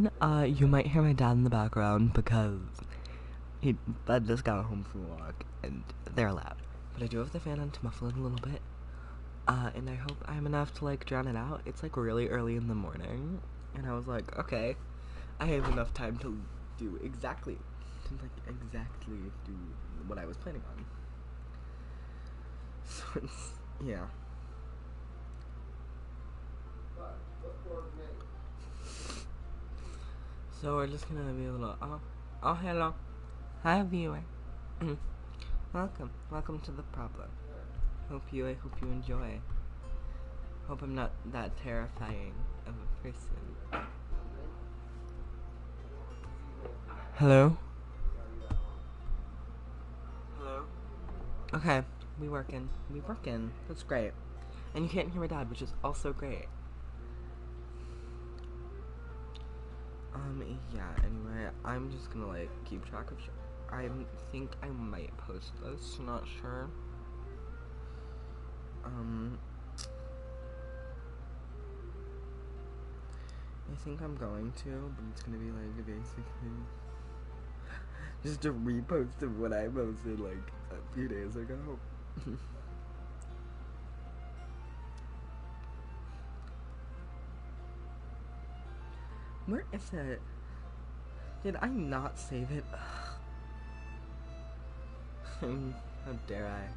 everyone. You might hear my dad in the background because Dad just got home from a walk and they're loud. But I do have the fan on to muffle it a little bit. And I hope I'm enough to like drown it out. It's like really early in the morning, and I was like, okay, I have enough time to do exactly do what I was planning on. So it's, yeah. So we're just gonna be a little, oh hello, hi viewer, welcome to the problem. I hope you enjoy. Hope I'm not that terrifying of a person. Hello? Hello? Okay, we working. That's great. And you can't hear my dad, which is also great. Yeah, anyway, I'm just gonna, like, keep track of I think I might post this, not sure. I think I'm going to, but it's gonna be, like, basically just a repost of what I posted, like, a few days ago. Where is it? Did I not save it? How dare I?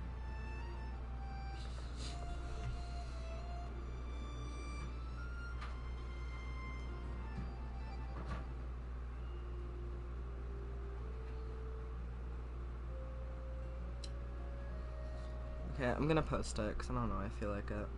Okay, I'm gonna post it, because I don't know, I feel like it.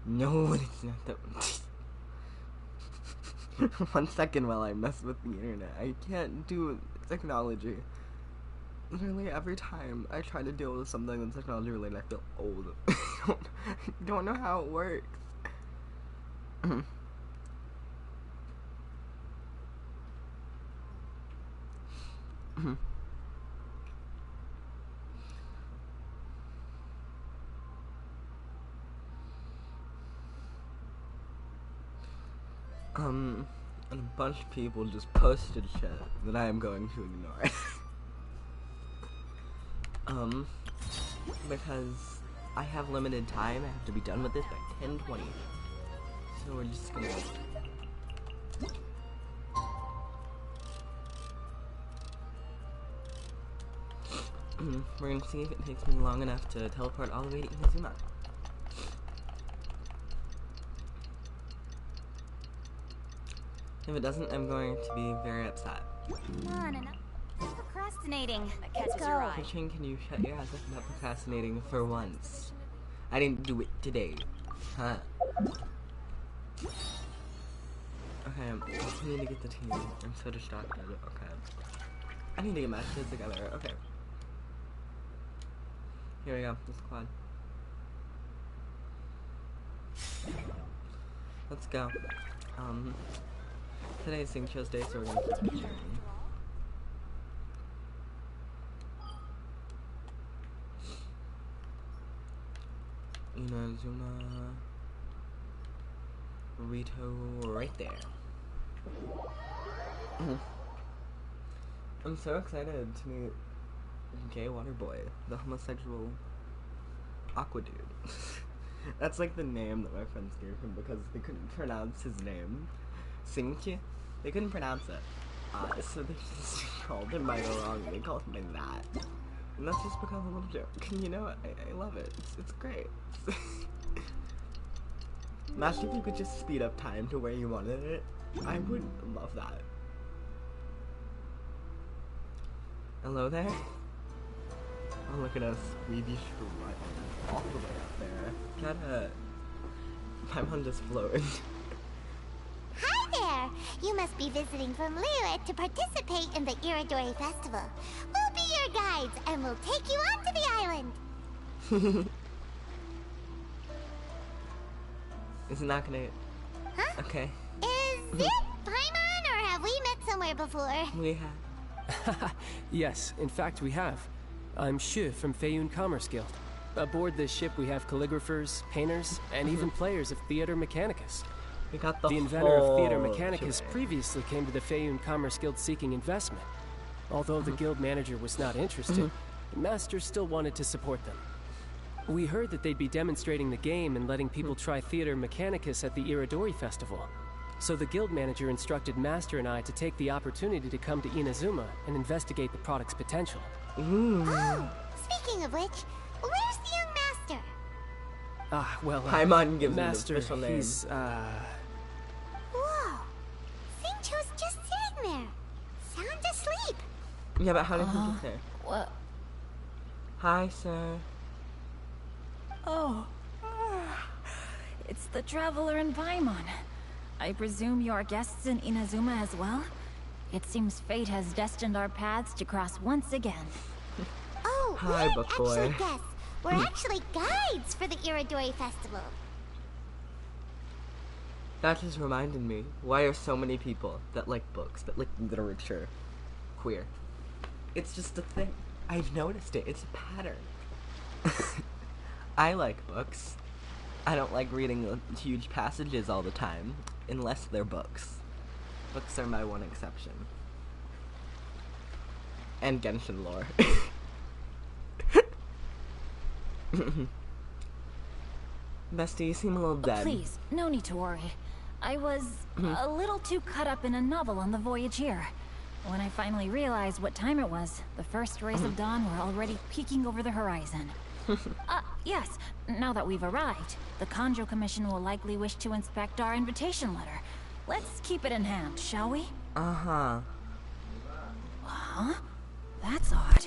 No, it's not that. 1 second while I mess with the internet. I can't do technology. Literally every time I try to deal with something that's technology related, I feel old. I don't know how it works. And a bunch of people just posted shit that I am going to ignore. Because I have limited time, I have to be done with this by 10:20. So we're just gonna... we're gonna see if it takes me long enough to teleport all the way to Inazuma. If it doesn't, I'm going to be very upset. Come on, enough procrastinating. That catches your eye. Christian, can you shut your ass up about procrastinating for once? I didn't do it today. Huh? Okay, I just need to get the team. I'm so distracted. Okay. I need to get my shit together. Okay. Here we go. This quad. Let's go. Today's Sing Tuesday, so we're gonna keep cheering. Inazuma Rito right there. I'm so excited to meet Gay Waterboy, the homosexual Aqua dude. That's like the name that my friends gave him because they couldn't pronounce his name. Singchi? They couldn't pronounce it. So they just called him by the wrong, they called him by that. And that's just because of a little joke. And you know what? I love it. It's great. Imagine if you could just speed up time to where you wanted it. I would love that. Hello there? Oh, look at us. We be right all the way up there. My mom just floated. Hi there! You must be visiting from Liyue to participate in the Iridori Festival. We'll be your guides, and we'll take you onto the island. Isn't that gonna... Huh? Okay. Is it Paimon, or have we met somewhere before? We have... Yes, in fact we have. I'm Shu from Feiyun Commerce Guild. Aboard this ship we have calligraphers, painters, and even players of Theater Mechanicus. We got the inventor of Theater whole Mechanicus shebang. previously came to the Feiyun Commerce Guild seeking investment. Although the guild manager was not interested, the master still wanted to support them. We heard that they'd be demonstrating the game and letting people try Theater Mechanicus at the Iridori Festival. So the guild manager instructed Master and I to take the opportunity to come to Inazuma and investigate the product's potential. Oh, speaking of which, where's the young master? Well, Paimon gives him the Master, official name. he's, Whoa, Xingqiu's just sitting there, sound asleep. Yeah, but how did he get there? What? Hi, sir. Oh. It's the Traveler in Paimon. I presume you are guests in Inazuma as well? It seems fate has destined our paths to cross once again. Oh, Hi, we're book actually boy. guests. We're actually guides for the Iridori Festival. That just reminded me, why are so many people that like books, that like literature, queer? It's just a thing. I've noticed it. It's a pattern. I like books. I don't like reading huge passages all the time, unless they're books. Books are my one exception. And Genshin lore. Bestie, you seem a little dead. Please, no need to worry. I was a little too caught up in a novel on the voyage here. When I finally realized what time it was, the first rays of dawn were already peeking over the horizon. Yes, now that we've arrived, the Conjo Commission will likely wish to inspect our invitation letter. Let's keep it in hand, shall we? Uh-huh. Huh? That's odd.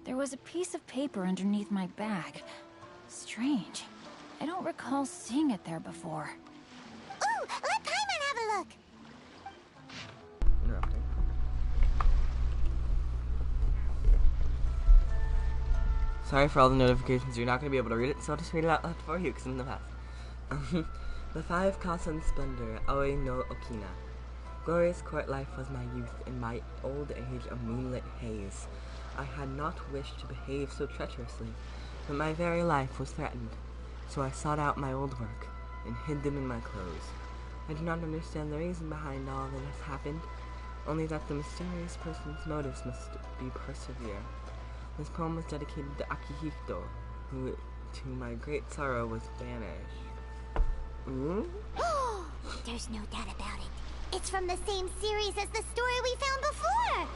There was a piece of paper underneath my bag. Strange. I don't recall seeing it there before. Ooh, let Paimon have a look. Interrupting. Sorry for all the notifications. You're not going to be able to read it, so I'll just read it out loud for you, because in the past. The 5 Kasan Splendor, Aoi no Okina. Glorious court life was my youth, in my old age a moonlit haze. I had not wished to behave so treacherously, but my very life was threatened. So I sought out my old work, and hid them in my clothes. I do not understand the reason behind all that has happened, only that the mysterious person's motives must be persevere. This poem was dedicated to Akihito, who, to my great sorrow, was banished. There's no doubt about it. It's from the same series as the story we found before.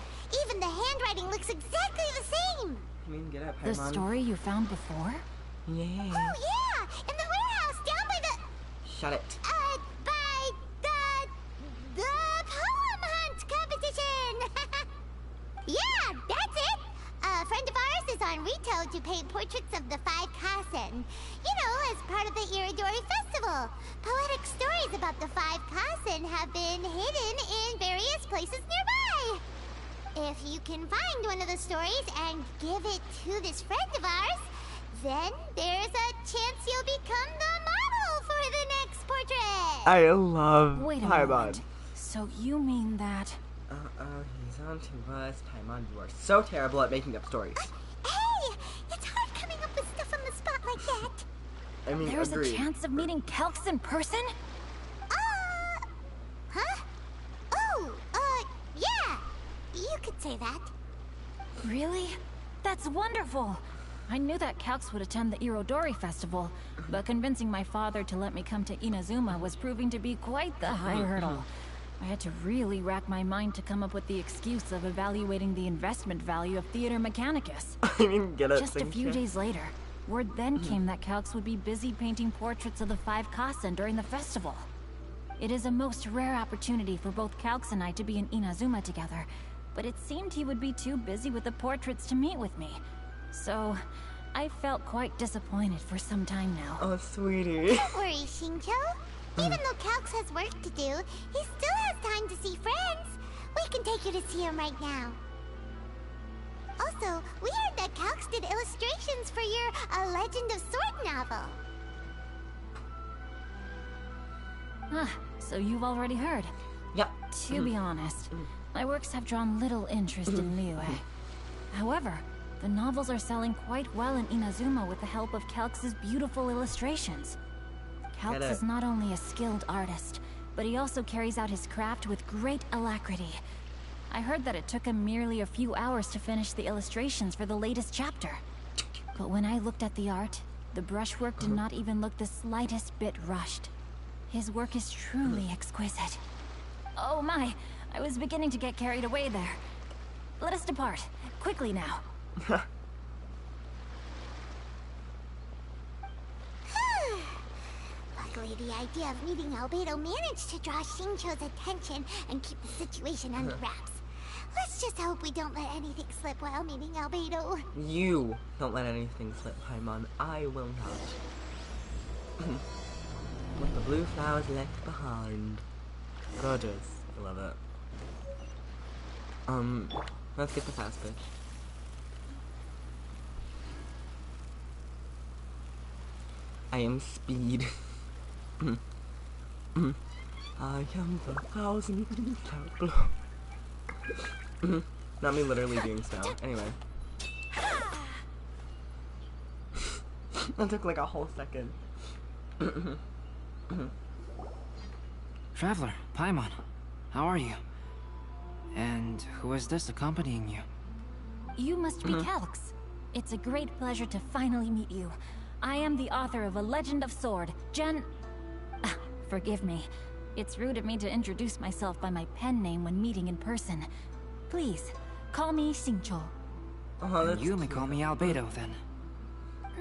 Even the handwriting looks exactly the same. I mean, get up, The Paimon. story you found before? Yeah. Oh yeah, in the warehouse down by the Shut it. by the poem hunt competition. Yeah, that's it. A friend of ours is on Rito to paint portraits of the 5 Kasen. You know, as part of the Iridori Festival. Poetic stories about the 5 Kasen have been hidden in various places nearby. If you can find one of the stories and give it to this friend of ours, then there's a chance you'll become the model for the next portrait. I love Wait a Paimon. moment. So you mean that... Uh-oh, he's on to us. Paimon, you are so terrible at making up stories. Hey, it's hard coming up with stuff on the spot like that. I mean, There's agreed. a chance of meeting Kelks in person? Huh? Oh, yeah. You could say that. Really? That's wonderful! I knew that Kelks would attend the Irodori Festival, but convincing my father to let me come to Inazuma was proving to be quite the high hurdle. I had to really rack my mind to come up with the excuse of evaluating the investment value of Theater Mechanicus. I mean, get it. Just a few days later, Word then came that Calx would be busy painting portraits of the 5 Kasen during the festival. It is a most rare opportunity for both Calx and I to be in Inazuma together, but it seemed he would be too busy with the portraits to meet with me. So, I felt quite disappointed for some time now. Oh, sweetie. Don't worry, Shincho. Even though Calx has work to do, he still has time to see friends. We can take you to see him right now. Also, we heard that Calx did illustrations for your A Legend of Sword novel. Ah, so you've already heard. Yep. To be honest, my works have drawn little interest in Liyue. However, the novels are selling quite well in Inazuma with the help of Calx's beautiful illustrations. Calx is not only a skilled artist, but he also carries out his craft with great alacrity. I heard that it took him merely a few hours to finish the illustrations for the latest chapter. But when I looked at the art, the brushwork did not even look the slightest bit rushed. His work is truly exquisite. Oh my, I was beginning to get carried away there. Let us depart, quickly now. Luckily, the idea of meeting Albedo managed to draw Shincho's attention and keep the situation under wraps. Let's just hope we don't let anything slip while meeting Albedo. You don't let anything slip, Paimon. I will not. With the blue flowers left behind. Gorgeous. I love it. Let's get the fast pitch. I am speed. I am the 1,000 glow. Not me literally being snow. Anyway. That took like a whole second. Traveler, Paimon, how are you? And who is this accompanying you? You must be Calx. It's a great pleasure to finally meet you. I am the author of A Legend of Sword, forgive me. It's rude of me to introduce myself by my pen name when meeting in person. Please, call me Shincho. And you may call me Albedo, then.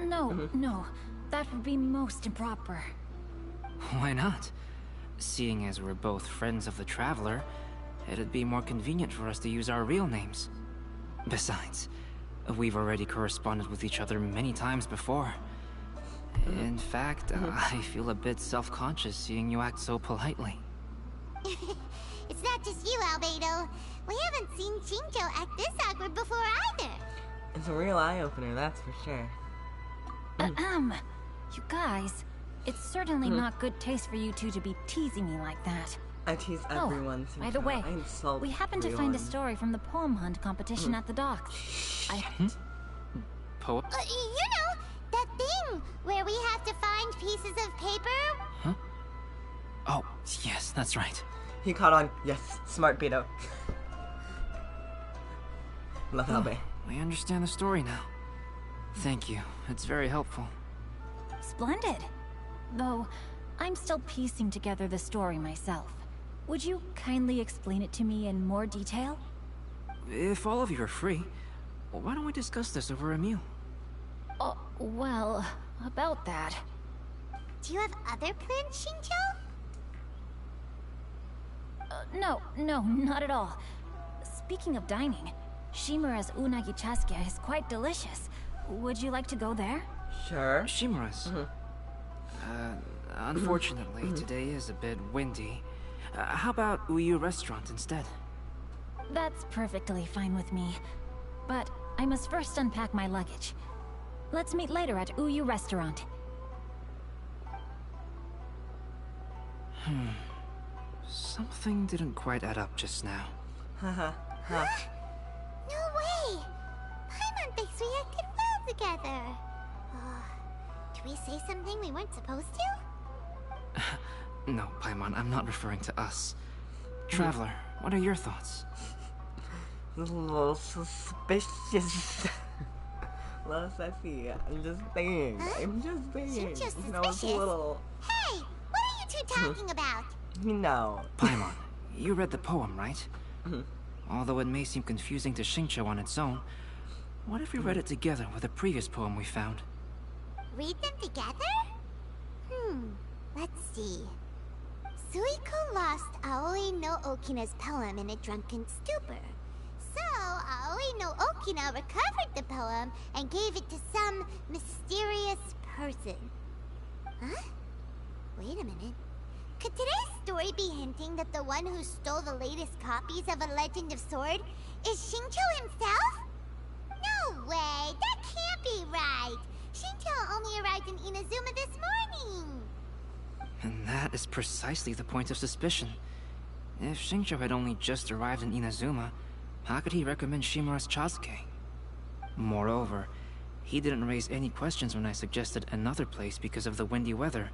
No, that would be most improper. Why not? Seeing as we're both friends of the Traveler, it'd be more convenient for us to use our real names. Besides, we've already corresponded with each other many times before. In fact, I feel a bit self-conscious seeing you act so politely. It's not just you, Albedo. We haven't seen Shincho act this awkward before either. It's a real eye-opener, that's for sure. You guys, it's certainly not good taste for you two to be teasing me like that. I tease everyone. By the way, I insult we happened to find a story from the poem hunt competition at the docks. Poem? You know, that thing where we have to find pieces of paper. Huh? Oh, yes, that's right. He caught on. Yes, smart Beto. Love Albe. I understand the story now. Thank you. It's very helpful. Splendid. Though, I'm still piecing together the story myself. Would you kindly explain it to me in more detail? If all of you are free, why don't we discuss this over a meal? Oh, well, about that. Do you have other plans, Shincho? No, not at all. Speaking of dining, Shimura's unagi chasuke is quite delicious. Would you like to go there? Sure. Shimura's? Unfortunately, today is a bit windy. How about Uyu Restaurant instead? That's perfectly fine with me. But I must first unpack my luggage. Let's meet later at Uyu Restaurant. Something didn't quite add up just now. Haha. No way! Paimon thinks we acted well together. Did we say something we weren't supposed to? No, Paimon, I'm not referring to us. Traveler, what are your thoughts? A little suspicious. A little sassy. I'm just saying. Huh? I'm just saying. Shincho's You know, it's a suspicious? little. Hey, what are you two talking about? You know. Paimon, you read the poem, right? Although it may seem confusing to Shincho on its own, what if we read it together with the previous poem we found? read them together? Let's see. Suiko lost Aoi no Okina's poem in a drunken stupor. So, Aoi no Okina recovered the poem and gave it to some mysterious person. Huh? Wait a minute. Could today's story be hinting that the one who stole the latest copies of A Legend of Sword is Shincho himself? No way! That can't be right! Shincho only arrived in Inazuma this morning! And that is precisely the point of suspicion. If Shincho had only just arrived in Inazuma, how could he recommend Shimura's Chasuke? Moreover, he didn't raise any questions when I suggested another place because of the windy weather.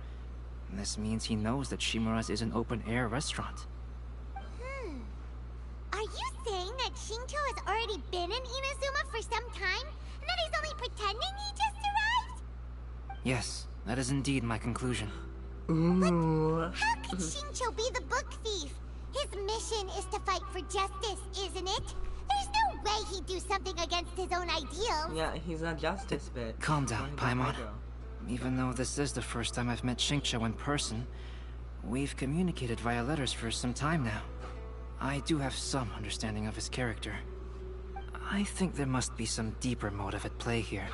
This means he knows that Shimura's is an open-air restaurant. Are you saying that Shincho has already been in Inazuma for some time, and that he's only pretending he just arrived? Yes, that is indeed my conclusion. Ooh. How could Shincho be the book thief? His mission is to fight for justice, isn't it? There's no way he'd do something against his own ideals. Yeah, he's a justice bit. Calm down, Paimon. Even though this is the first time I've met Shincho in person, we've communicated via letters for some time now. I do have some understanding of his character. I think there must be some deeper motive at play here.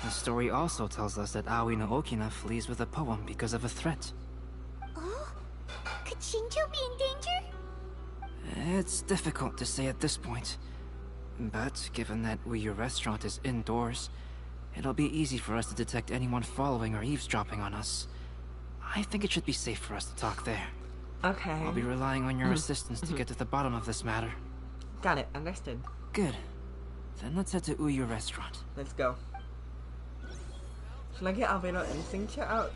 The story also tells us that Aoi no Okina flees with a poem because of a threat. Oh? Could Shincho be in danger? It's difficult to say at this point. But given that Uyu Restaurant is indoors, it'll be easy for us to detect anyone following or eavesdropping on us. I think it should be safe for us to talk there. Okay. I'll be relying on your assistance to get to the bottom of this matter. Got it. Understood. Good. Then let's head to Uyu Restaurant. Let's go. Should I get Albedo and Singcha out?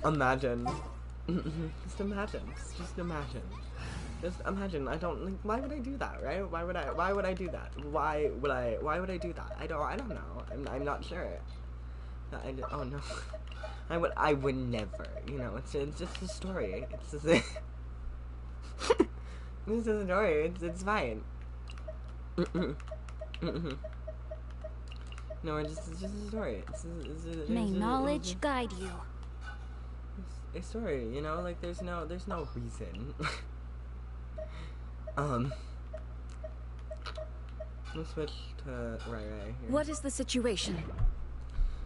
Imagine. Just imagine. Just imagine. Just imagine. I don't like. Why would I do that? Right? Why would I do that? Why would I do that? I don't know. I'm not sure. Oh no. I would never. You know. It's just a story. It's just it's just a story. It's fine. No, it's just a story. May knowledge guide you. It's a story, you know. Like there's no reason. Let's switch to right here. What is the situation?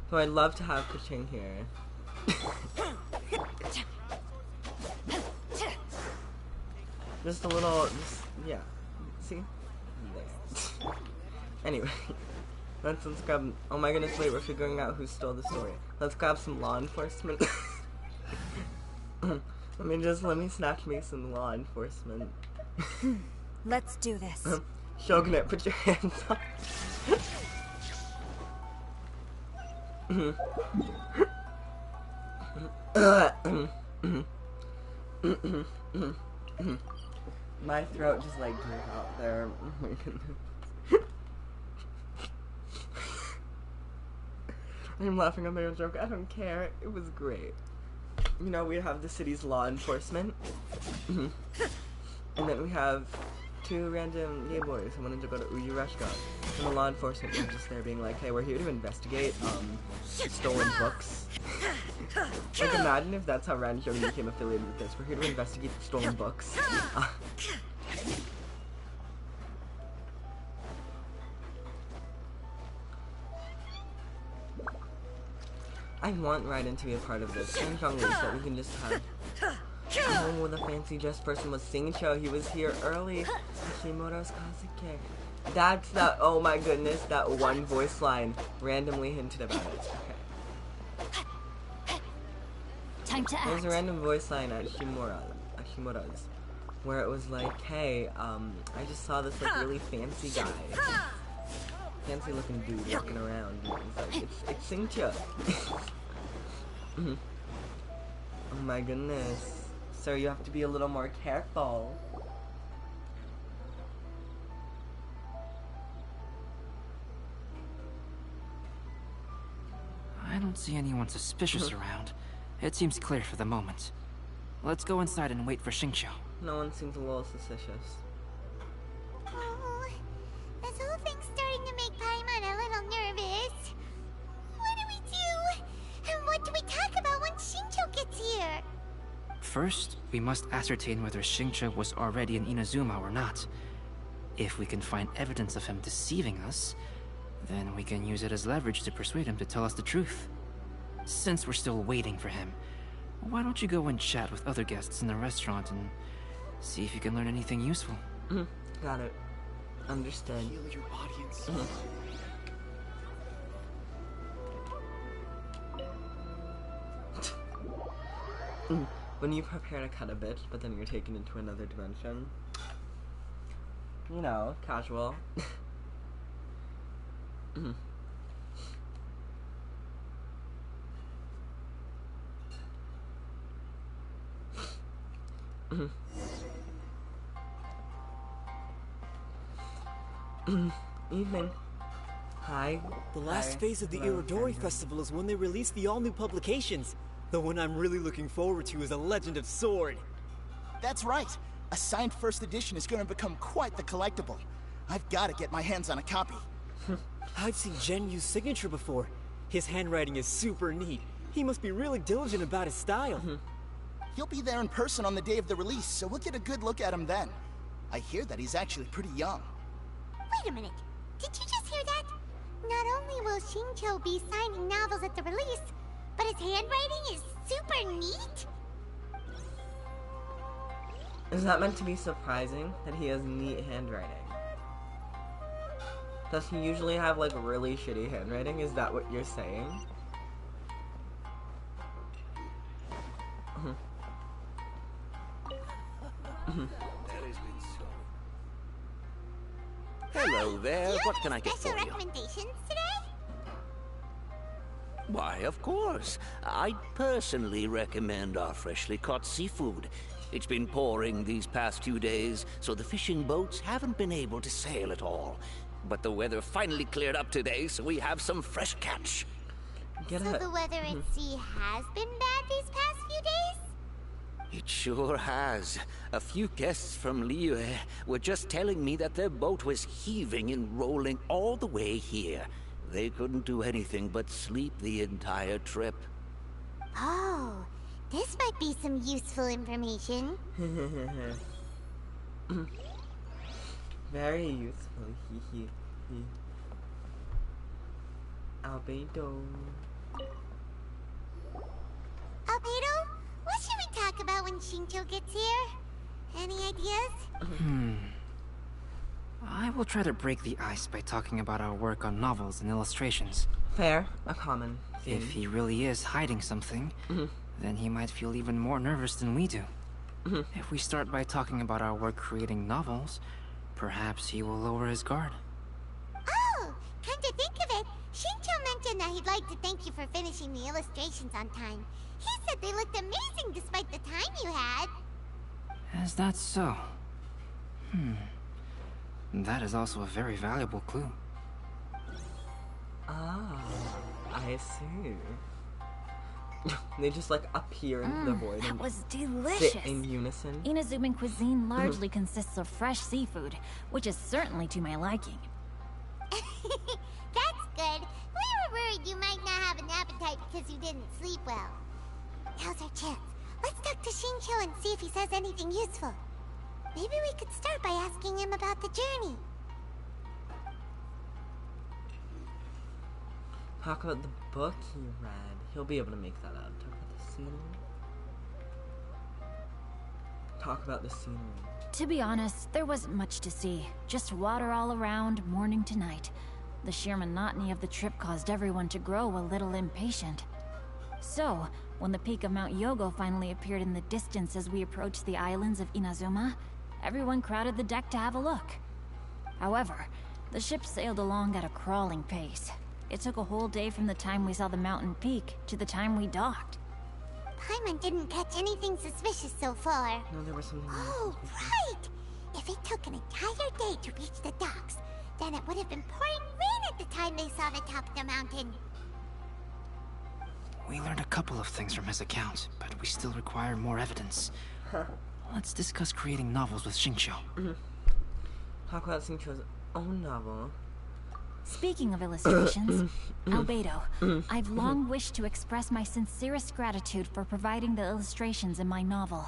So I'd love to have Kaching here. Just a little, yeah. See? There. Anyway, let's grab. Oh my goodness! Wait, we're figuring out who stole the story. Let's grab some law enforcement. let me snatch me some law enforcement. Let's do this. Shogunate, put your hands up. My throat just like grew out there. Oh my goodness. I'm laughing at my own joke. I don't care. It was great. You know, we have the city's law enforcement. And then we have two random gay boys who wanted to go to Uyu Restaurant. And the law enforcement was just there being like, hey, we're here to investigate stolen books. Like, imagine if that's how Rand Shogun became affiliated with this. We're here to investigate stolen books. I want Raiden to be a part of this. And Chong-Li, so we can just have... Oh, the fancy dressed person was Singcho. He was here early. Hashimoto's Kazuke. That's that. Oh my goodness, that one voice line randomly hinted about it. Okay. Time to act. There's a random voice line at Shimora's, where it was like, hey, I just saw this like really fancy guy. Fancy looking dude walking around. It's like, it's Singcho. Oh my goodness. So you have to be a little more careful. I don't see anyone suspicious around. It seems clear for the moment. Let's go inside and wait for Shincho. No one seems a little suspicious. Oh, this whole thing's starting to make Paimon a little nervous. What do we do? First, we must ascertain whether Xingqiu was already in Inazuma or not. If we can find evidence of him deceiving us, then we can use it as leverage to persuade him to tell us the truth. Since we're still waiting for him, why don't you go and chat with other guests in the restaurant and see if you can learn anything useful? Got it. Understood. Heal your audience. When you prepare to cut a bitch, but then you're taken into another dimension. You know, casual. Evening. Hi. The last Hi. phase of the Hello, Irodori Sandra. Festival is when they release the all-new publications. The one I'm really looking forward to is A Legend of Sword. That's right. A signed first edition is going to become quite the collectible. I've got to get my hands on a copy. I've seen Genyu's signature before. His handwriting is super neat. He must be really diligent about his style. He'll be there in person on the day of the release, so we'll get a good look at him then. I hear that he's actually pretty young. Wait a minute. Did you just hear that? Not only will Xingqiu be signing novels at the release, but his handwriting is super neat? Is that meant to be surprising that he has neat handwriting? Does he usually have like really shitty handwriting? Is that what you're saying? Hello there. Do you What have can any I get special for you? recommendations today? Why, of course. I'd personally recommend our freshly caught seafood. It's been pouring these past few days, so the fishing boats haven't been able to sail at all. But the weather finally cleared up today, so we have some fresh catch. Get So it. the weather at sea has been bad these past few days? It sure has. A few guests from Liyue were just telling me that their boat was heaving and rolling all the way here. They couldn't do anything but sleep the entire trip. Oh, this might be some useful information. Very useful. Hee. Albedo. Albedo, what should we talk about when Xingqiu gets here? Any ideas? I will try to break the ice by talking about our work on novels and illustrations. Fair. A common theme. If he really is hiding something, then he might feel even more nervous than we do. If we start by talking about our work creating novels, perhaps he will lower his guard. Oh, come to think of it, Xingqiu mentioned that he'd like to thank you for finishing the illustrations on time. He said they looked amazing despite the time you had. Is that so? That is also a very valuable clue. Ah, I see. They just like appear into the void That and was sit delicious. in unison. Inazuman cuisine largely consists of fresh seafood, which is certainly to my liking. That's good. We were worried you might not have an appetite because you didn't sleep well. Now's our chance. Let's talk to Xingqiu and see if he says anything useful. Maybe we could start by asking him about the journey. Talk about the book he read. He'll be able to make that up. Talk about the scenery. Talk about the scenery. To be honest, there wasn't much to see. Just water all around, morning to night. The sheer monotony of the trip caused everyone to grow a little impatient. So, when the peak of Mount Yogo finally appeared in the distance as we approached the islands of Inazuma, everyone crowded the deck to have a look. However, the ship sailed along at a crawling pace. It took a whole day from the time we saw the mountain peak to the time we docked. Paimon didn't catch anything suspicious so far. No, there was something. Oh, right! If it took an entire day to reach the docks, then it would have been pouring rain at the time they saw the top of the mountain. We learned a couple of things from his account, but we still require more evidence. Let's discuss creating novels with Xingqiu. Talk about Xingqiu's own novel. Speaking of illustrations, Albedo, I've long wished to express my sincerest gratitude for providing the illustrations in my novel.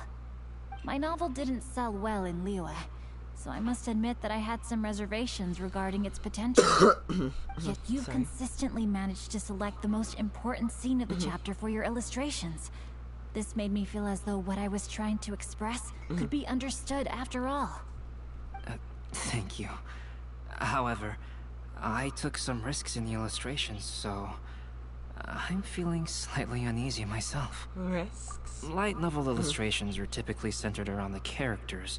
My novel didn't sell well in Liyue, so I must admit that I had some reservations regarding its potential. Yet you've consistently managed to select the most important scene of the chapter for your illustrations. This made me feel as though what I was trying to express could be understood after all. Thank you. However, I took some risks in the illustrations, so I'm feeling slightly uneasy myself. Risks? Light novel illustrations are typically centered around the characters,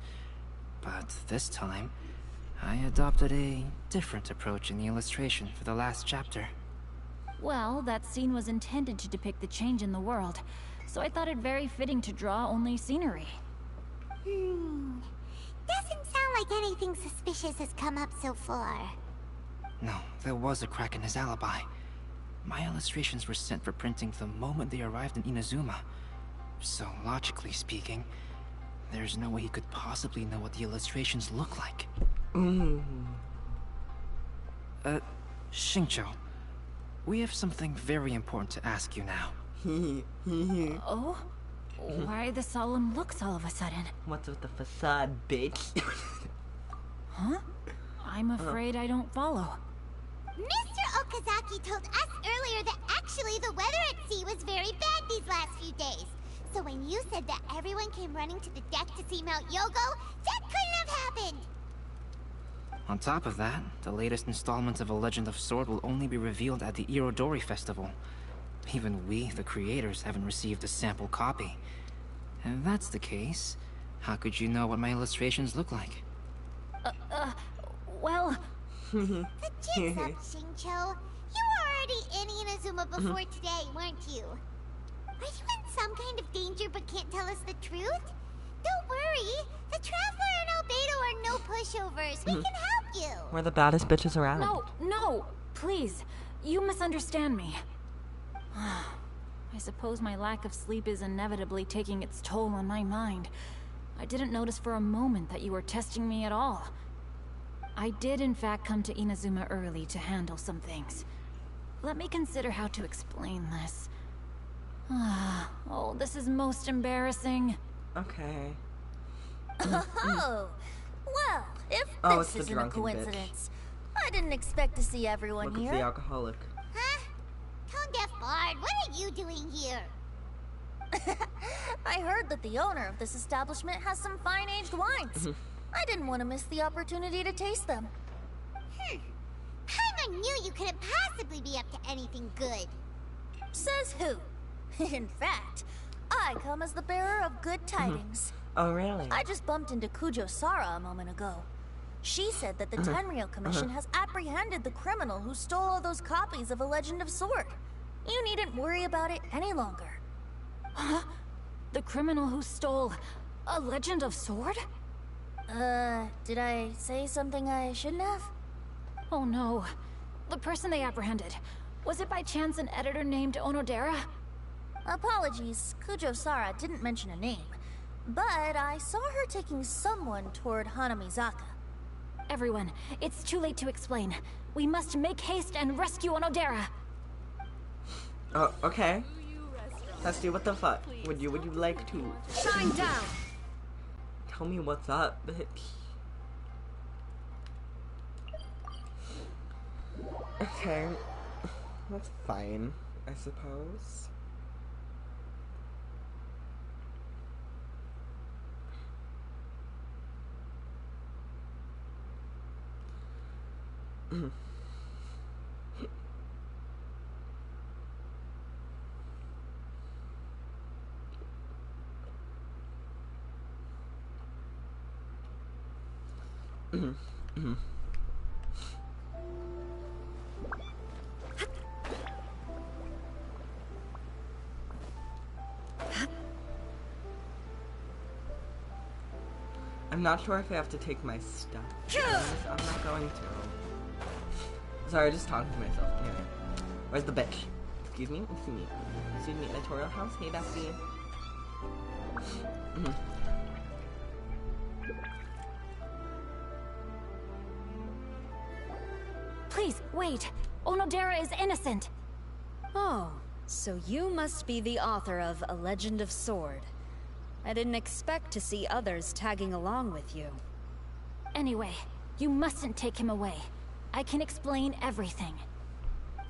but this time, I adopted a different approach in the illustration for the last chapter. Well, that scene was intended to depict the change in the world, so I thought it very fitting to draw only scenery. Doesn't sound like anything suspicious has come up so far. No, there was a crack in his alibi. My illustrations were sent for printing the moment they arrived in Inazuma. So, logically speaking, there's no way he could possibly know what the illustrations look like. Xingqiu, we have something very important to ask you now. Oh? Why the solemn looks all of a sudden? What's with the facade, bitch? Huh? I'm afraid I don't follow. Mr. Okazaki told us earlier that actually the weather at sea was very bad these last few days. So when you said that everyone came running to the deck to see Mount Yogo, that couldn't have happened! On top of that, the latest installment of A Legend of Sword will only be revealed at the Irodori Festival. Even we, the creators, haven't received a sample copy. If that's the case, how could you know what my illustrations look like? Well... The jig's up, Xingqiu. You were already in Inazuma before today, weren't you? Are you in some kind of danger but can't tell us the truth? Don't worry. The Traveler and Albedo are no pushovers. We can help you. We're the baddest bitches around. No, please. You misunderstand me. I suppose my lack of sleep is inevitably taking its toll on my mind. I didn't notice for a moment that you were testing me at all. I did in fact come to Inazuma early to handle some things. Let me consider how to explain this. Oh, this is most embarrassing. Okay. Oh, well, if it's this the isn't a drunken coincidence, I didn't expect to see everyone Look, here. it's the alcoholic. Huh? Tone Deaf Bard, what are you doing here? I heard that the owner of this establishment has some fine-aged wines. I didn't want to miss the opportunity to taste them. Paimon knew you couldn't possibly be up to anything good. Says who? In fact, I come as the bearer of good tidings. Oh, really? I just bumped into Kujo Sara a moment ago. She said that the Tenryou Commission has apprehended the criminal who stole all those copies of A Legend of Sword. You needn't worry about it any longer. Huh? The criminal who stole A Legend of Sword? Did I say something I shouldn't have? Oh no. The person they apprehended. Was it by chance an editor named Onodera? Apologies, Kujo Sara didn't mention a name. But I saw her taking someone toward Hanamizaka. Everyone, it's too late to explain. We must make haste and rescue Onodera. Oh, okay. Hesty, what the fuck? Would you like to... Shine down! Tell me what's up, bitch. Okay. That's fine, I suppose. I'm not sure if I have to take my stuff. I'm not going to. Sorry, just talking to myself. Anyway. Where's the bitch? Excuse me? Excuse me, editorial house? Hey, Bessie. Please, Wait, Onodera is innocent. Oh, so you must be the author of A Legend of Sword. I didn't expect to see others tagging along with you. Anyway, you mustn't take him away. I can explain everything.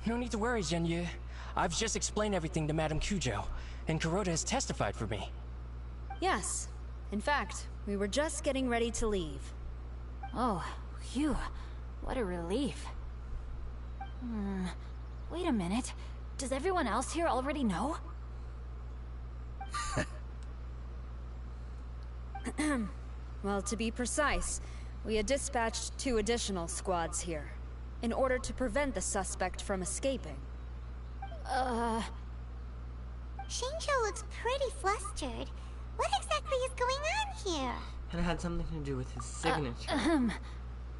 No need to worry, Genyu. I've just explained everything to Madame Kujo, and Kuroda has testified for me. Yes. In fact, we were just getting ready to leave. Oh, phew. What a relief. Wait a minute. Does everyone else here already know? Well, to be precise, we had dispatched 2 additional squads here, in order to prevent the suspect from escaping. Shinjo looks pretty flustered. What exactly is going on here? And it had something to do with his signature.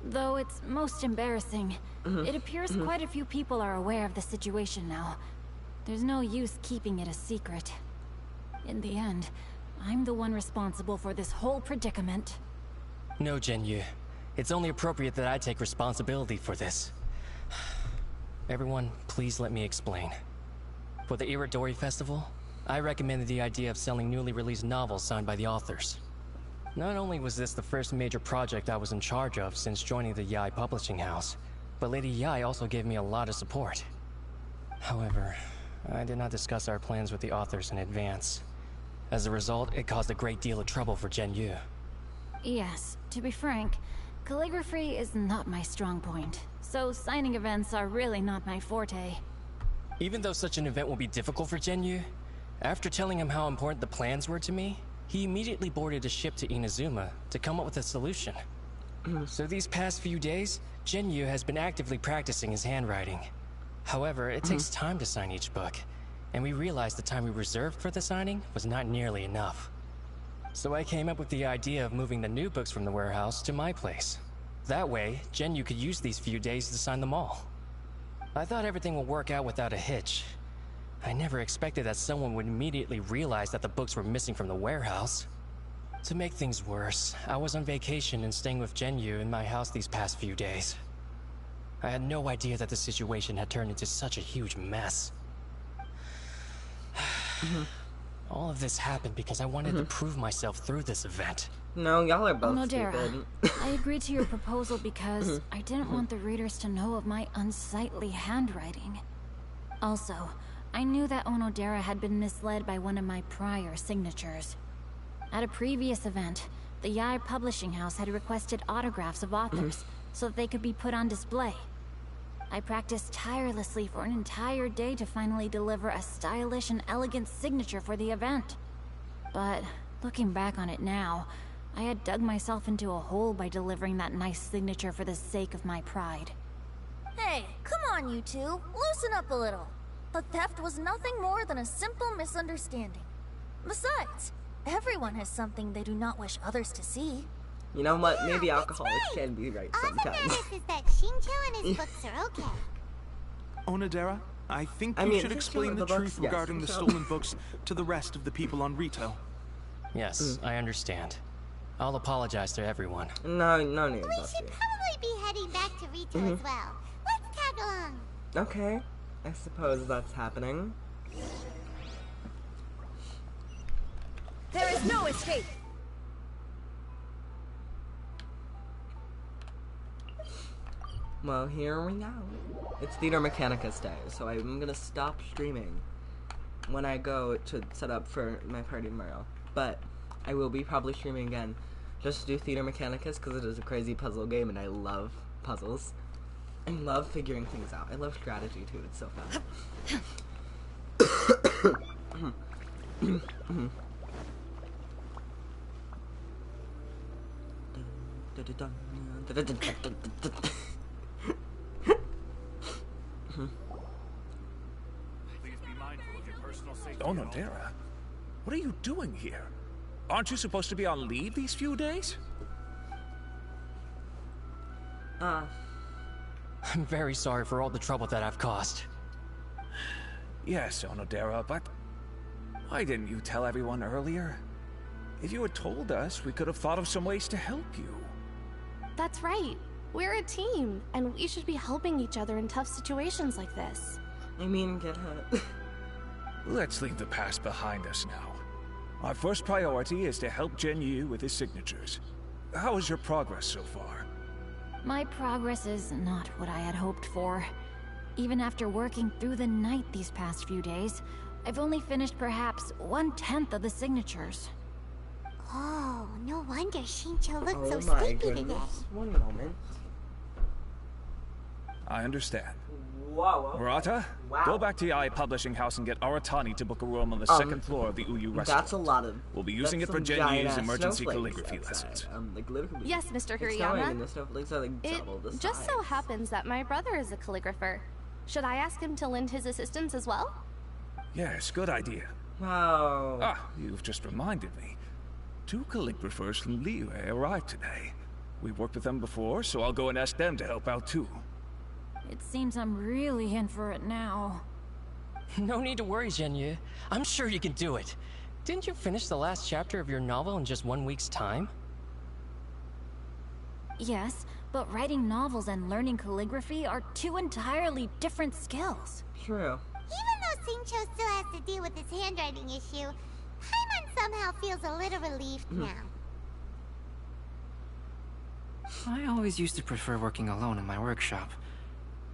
Though it's most embarrassing, it appears quite a few people are aware of the situation now. There's no use keeping it a secret. In the end, I'm the one responsible for this whole predicament. No, Genyu. It's only appropriate that I take responsibility for this. Everyone, please let me explain. For the Iridori Festival, I recommended the idea of selling newly released novels signed by the authors. Not only was this the first major project I was in charge of since joining the Yai publishing house, but Lady Yai also gave me a lot of support. However, I did not discuss our plans with the authors in advance. As a result, it caused a great deal of trouble for Genyu. Yes, to be frank, calligraphy is not my strong point, so signing events are really not my forte. Even though such an event will be difficult for Genyu, after telling him how important the plans were to me, he immediately boarded a ship to Inazuma to come up with a solution. So these past few days, Genyu has been actively practicing his handwriting. However, it takes time to sign each book, and we realized the time we reserved for the signing was not nearly enough. So I came up with the idea of moving the new books from the warehouse to my place. That way, Genyu could use these few days to sign them all. I thought everything would work out without a hitch. I never expected that someone would immediately realize that the books were missing from the warehouse. To make things worse, I was on vacation and staying with Genyu in my house these past few days. I had no idea that the situation had turned into such a huge mess. All of this happened because I wanted to prove myself through this event. No, y'all are both Onodera, stupid. I agreed to your proposal because I didn't want the readers to know of my unsightly handwriting. Also, I knew that Onodera had been misled by one of my prior signatures. At a previous event, the Yai publishing house had requested autographs of authors so that they could be put on display. I practiced tirelessly for an entire day to finally deliver a stylish and elegant signature for the event. But looking back on it now, I had dug myself into a hole by delivering that nice signature for the sake of my pride. Hey, come on, you two. Loosen up a little. The theft was nothing more than a simple misunderstanding. Besides, everyone has something they do not wish others to see. You know what? Yeah, Maybe that's alcoholics right. can be right All that sometimes. matters is that Shinjo and his books are okay. Onodera, I think I you mean, should Shinjo explain and the the truth books, yes, regarding the so- stolen books to the rest of the people on Rito. Yes, I understand. I'll apologize to everyone. No need. We should probably be heading back to Rito as well. Let's tag along. Okay, I suppose that's happening. There is no escape! Well, here we go. It's Theater Mechanicus Day, so I'm gonna stop streaming when I go to set up for my party tomorrow. But I will be probably streaming again just to do Theater Mechanicus because it is a crazy puzzle game and I love puzzles. I love figuring things out. I love strategy too, it's so fun. Onodera, what are you doing here? Aren't you supposed to be on leave these few days? I'm very sorry for all the trouble that I've caused. Yes, Onodera, but why didn't you tell everyone earlier? If you had told us, we could have thought of some ways to help you. That's right. We're a team, and we should be helping each other in tough situations like this. I mean, get her. Let's leave the past behind us now. Our first priority is to help Genyu with his signatures. How is your progress so far? My progress is not what I had hoped for. Even after working through the night these past few days, I've only finished perhaps 1/10 of the signatures. Oh, no wonder Shincho looked so my sleepy today. goodness. One moment. I understand. Wow. Murata, Wow. go back to Yae Publishing House and get Aratani to book a room on the second floor of the Uyu restaurant. That's a lot of... We'll be using it for Genyu's emergency calligraphy lessons. Like literally. Yes, Mr. It's snowing Hirayama. and the snowflakes are like double the size. It just so happens that my brother is a calligrapher. Should I ask him to lend his assistance as well? Yes, good idea. Wow. Ah, you've just reminded me. 2 calligraphers from Liyue arrived today. We've worked with them before, so I'll go and ask them to help out too. It seems I'm really in for it now. No need to worry, Genyu. I'm sure you can do it. Didn't you finish the last chapter of your novel in just 1 week's time? Yes, but writing novels and learning calligraphy are 2 entirely different skills. True. Even though Shincho still has to deal with his handwriting issue, Paimon somehow feels a little relieved now. I always used to prefer working alone in my workshop,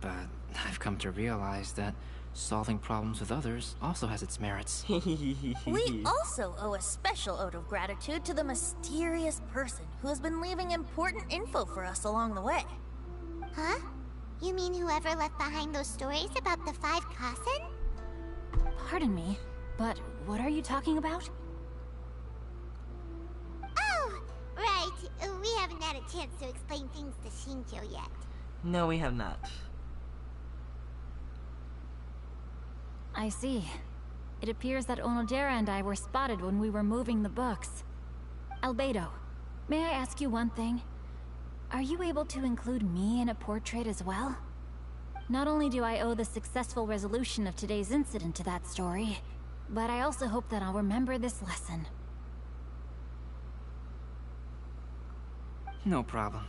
but I've come to realize that solving problems with others also has its merits. We also owe a special ode of gratitude to the mysterious person who has been leaving important info for us along the way. Huh? You mean whoever left behind those stories about the 5 Kasen? Pardon me, but what are you talking about? Oh, right. We haven't had a chance to explain things to Shincho yet. No, we have not. I see. It appears that Onodera and I were spotted when we were moving the books. Albedo, may I ask you one thing? Are you able to include me in a portrait as well? Not only do I owe the successful resolution of today's incident to that story, but I also hope that I'll remember this lesson. No problem.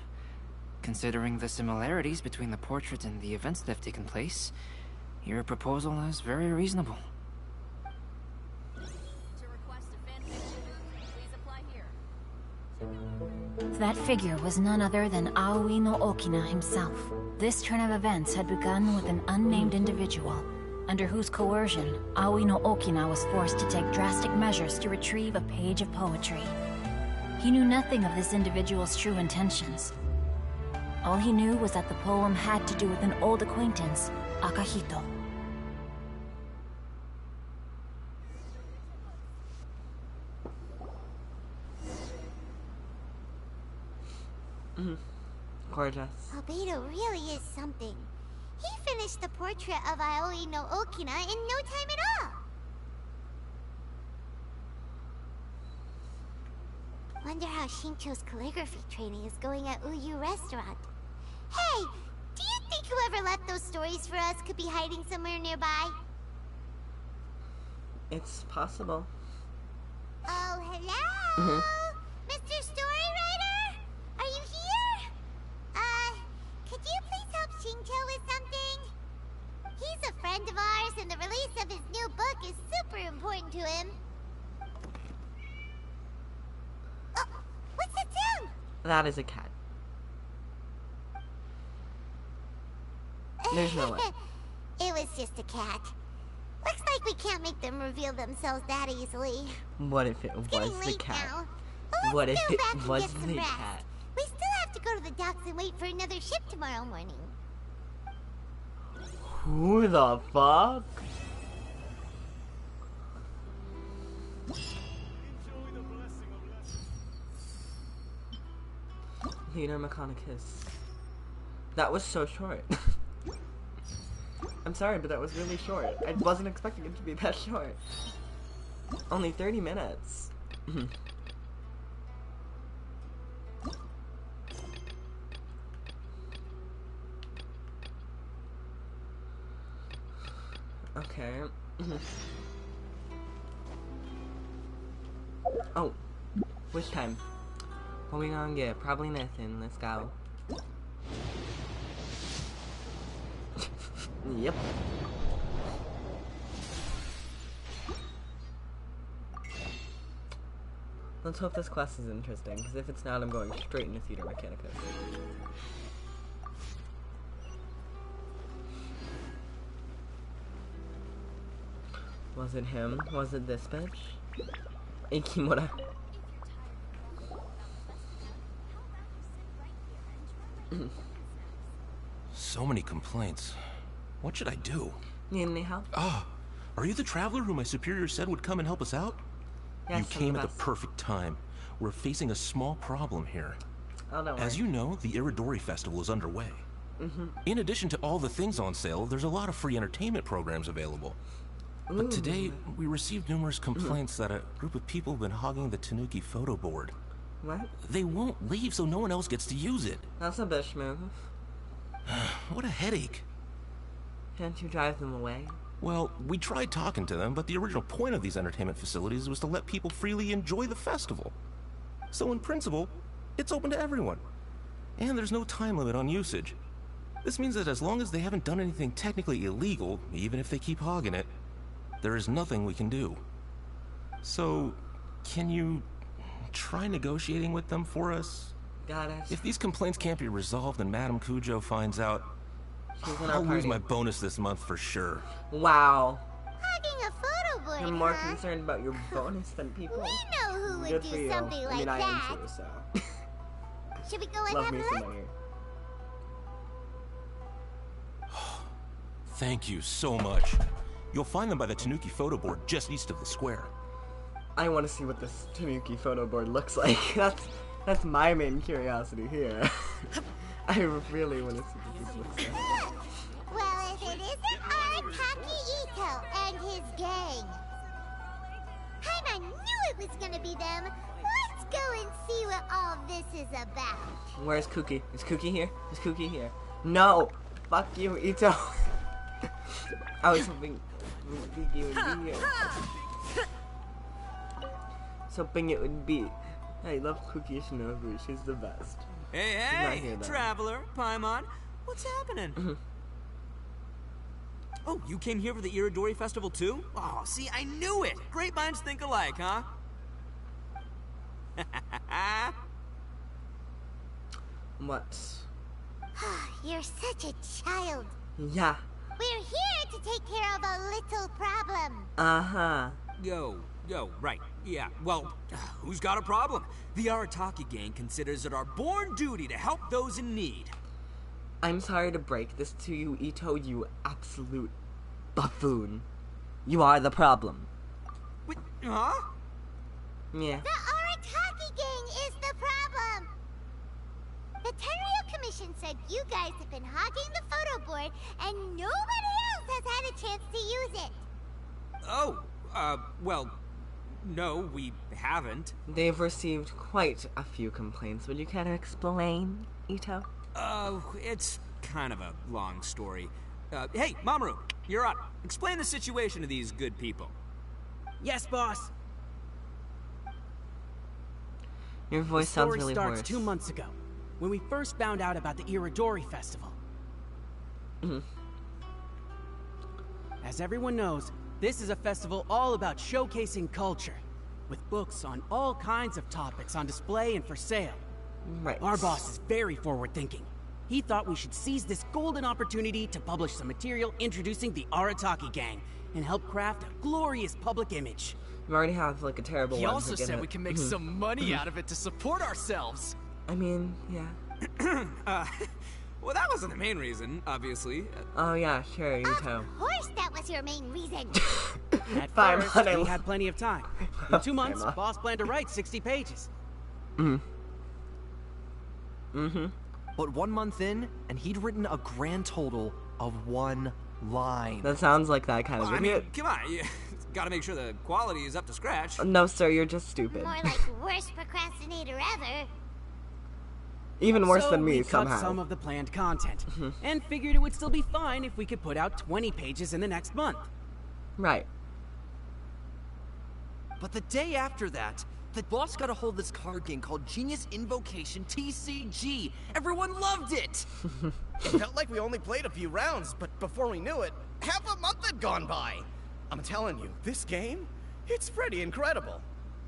Considering the similarities between the portrait and the events that have taken place, your proposal is very reasonable. That figure was none other than Aoi no Okina himself. This turn of events had begun with an unnamed individual, under whose coercion, Aoi no Okina was forced to take drastic measures to retrieve a page of poetry. He knew nothing of this individual's true intentions. All he knew was that the poem had to do with an old acquaintance, Akahito. Gorgeous. Albedo really is something. He finished the portrait of Aoi no Okina in no time at all. Wonder how Shincho's calligraphy training is going at Uyu Restaurant. Hey, do you think whoever left those stories for us could be hiding somewhere nearby? It's possible. Oh, hello? Mr. Storywriter? Are you here? Could you please help Shincho with something? He's a friend of ours, and the release of his new book is super important to him. Oh, what's that sound? That is a cat. There's no way. It was just a cat. Looks like we can't make them reveal themselves that easily. What if it was the cat? Now. Well, What if let's go it back and was get some the rest. cat? We still have to go to the docks and wait for another ship tomorrow morning. Who the fuck? Leader Mechanicus. That was so short. I'm sorry, but that was really short. I wasn't expecting it to be that short. Only 30 minutes. Okay. Oh, which time? What we gonna get? Probably nothing. Let's go. Yep. Let's hope this quest is interesting, because if it's not, I'm going straight into Theater Mechanicus. Was it him? Was it this bitch? Ikimura. So many complaints. What should I do? Need any help? Ah, are you the traveler who my superior said would come and help us out? Yes, you came at the perfect time. We're facing a small problem here. Oh, don't worry. As you know, the Iridori Festival is underway. In addition to all the things on sale, there's a lot of free entertainment programs available. But today, we received numerous complaints that a group of people have been hogging the Tanuki photo board. What? They won't leave so no one else gets to use it. That's a bitch move. What a headache. Can't you drive them away? Well, we tried talking to them, but the original point of these entertainment facilities was to let people freely enjoy the festival. So in principle, it's open to everyone. And there's no time limit on usage. This means that as long as they haven't done anything technically illegal, even if they keep hogging it, there is nothing we can do. So, can you try negotiating with them for us? Got it. If these complaints can't be resolved and Madame Cujo finds out, I'll lose my bonus this month for sure. Wow. Hogging a photo board, You're more concerned about your bonus than people. We know who would Good do for you. something like I mean, I that. am too, so. Should we go and Love have me a some look? money. Thank you so much. You'll find them by the Tanuki photo board just east of the square. I want to see what this Tanuki photo board looks like. That's my main curiosity here. I really want to see what this looks like. Well, if it isn't Arataki Ito and his gang. I knew it was gonna be them. Let's go and see what all this is about. Where's Kuki? Is Kuki here? Is Kuki here? No! Fuck you, Ito! I was hoping you would be here. I was hoping it would be. I love Kuki Shinobu, she's the best. Hey, hey, traveler, Paimon, what's happening? Oh, you came here for the Iridori Festival too? Oh, see, I knew it! Great minds think alike, huh? What? You're such a child. Yeah. We're here to take care of a little problem. Uh-huh. Yo, right. Yeah, well, who's got a problem? The Arataki gang considers it our born duty to help those in need. I'm sorry to break this to you, Ito, you absolute buffoon. You are the problem. Wait, huh? Yeah. The Arataki gang is the problem. The Tenryo Commission said you guys have been hogging the photo board and nobody else has had a chance to use it. Oh, well, no, we haven't. They've received quite a few complaints. Will you care to explain, Ito? It's kind of a long story. Hey, Mamoru, you're up. Explain the situation to these good people. Yes, boss. Your voice sounds really hoarse. The story hoarse. starts 2 months ago, when we first found out about the Iridori Festival. As everyone knows, this is a festival all about showcasing culture, with books on all kinds of topics on display and for sale. Right. Our boss is very forward-thinking. He thought we should seize this golden opportunity to publish some material introducing the Arataki gang and help craft a glorious public image. You already have, like, a terrible He one. also said we can make some money out of it to support ourselves. I mean, yeah. Well, that wasn't the main reason, obviously. Oh, yeah, sure, Ito. Of course that was your main reason. At Fine, first, honey. we had plenty of time. In 2 months, boss planned to write 60 pages. But 1 month in, and he'd written a grand total of 1 line. That sounds like that kind of I mean, idiot. come on, you gotta make sure the quality is up to scratch. No, sir, you're just stupid. More like worst procrastinator ever. Even worse So than me, we cut somehow. some of the planned content, and figured it would still be fine if we could put out 20 pages in the next month. Right. But the day after that, the boss got a hold of this card game called Genius Invocation TCG. Everyone loved it! It felt like we only played a few rounds, but before we knew it, half a month had gone by. I'm telling you, this game, it's pretty incredible.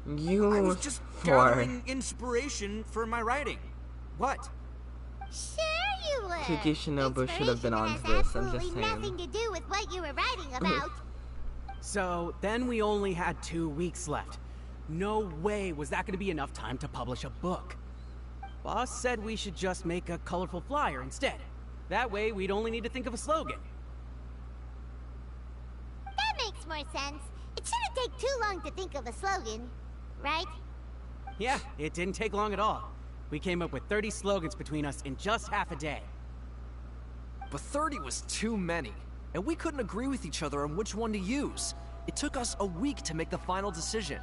You I was just gathering inspiration for my writing. What? Sure you were. Kiki Shinobu should have been on this, I'm just saying. Nothing to do with what you were writing about. So then we only had 2 weeks left. No way was that going to be enough time to publish a book. Boss said we should just make a colorful flyer instead. That way we'd only need to think of a slogan. That makes more sense. It shouldn't take too long to think of a slogan, right? Yeah, it didn't take long at all. We came up with 30 slogans between us in just half a day. But 30 was too many, and we couldn't agree with each other on which one to use. It took us a week to make the final decision.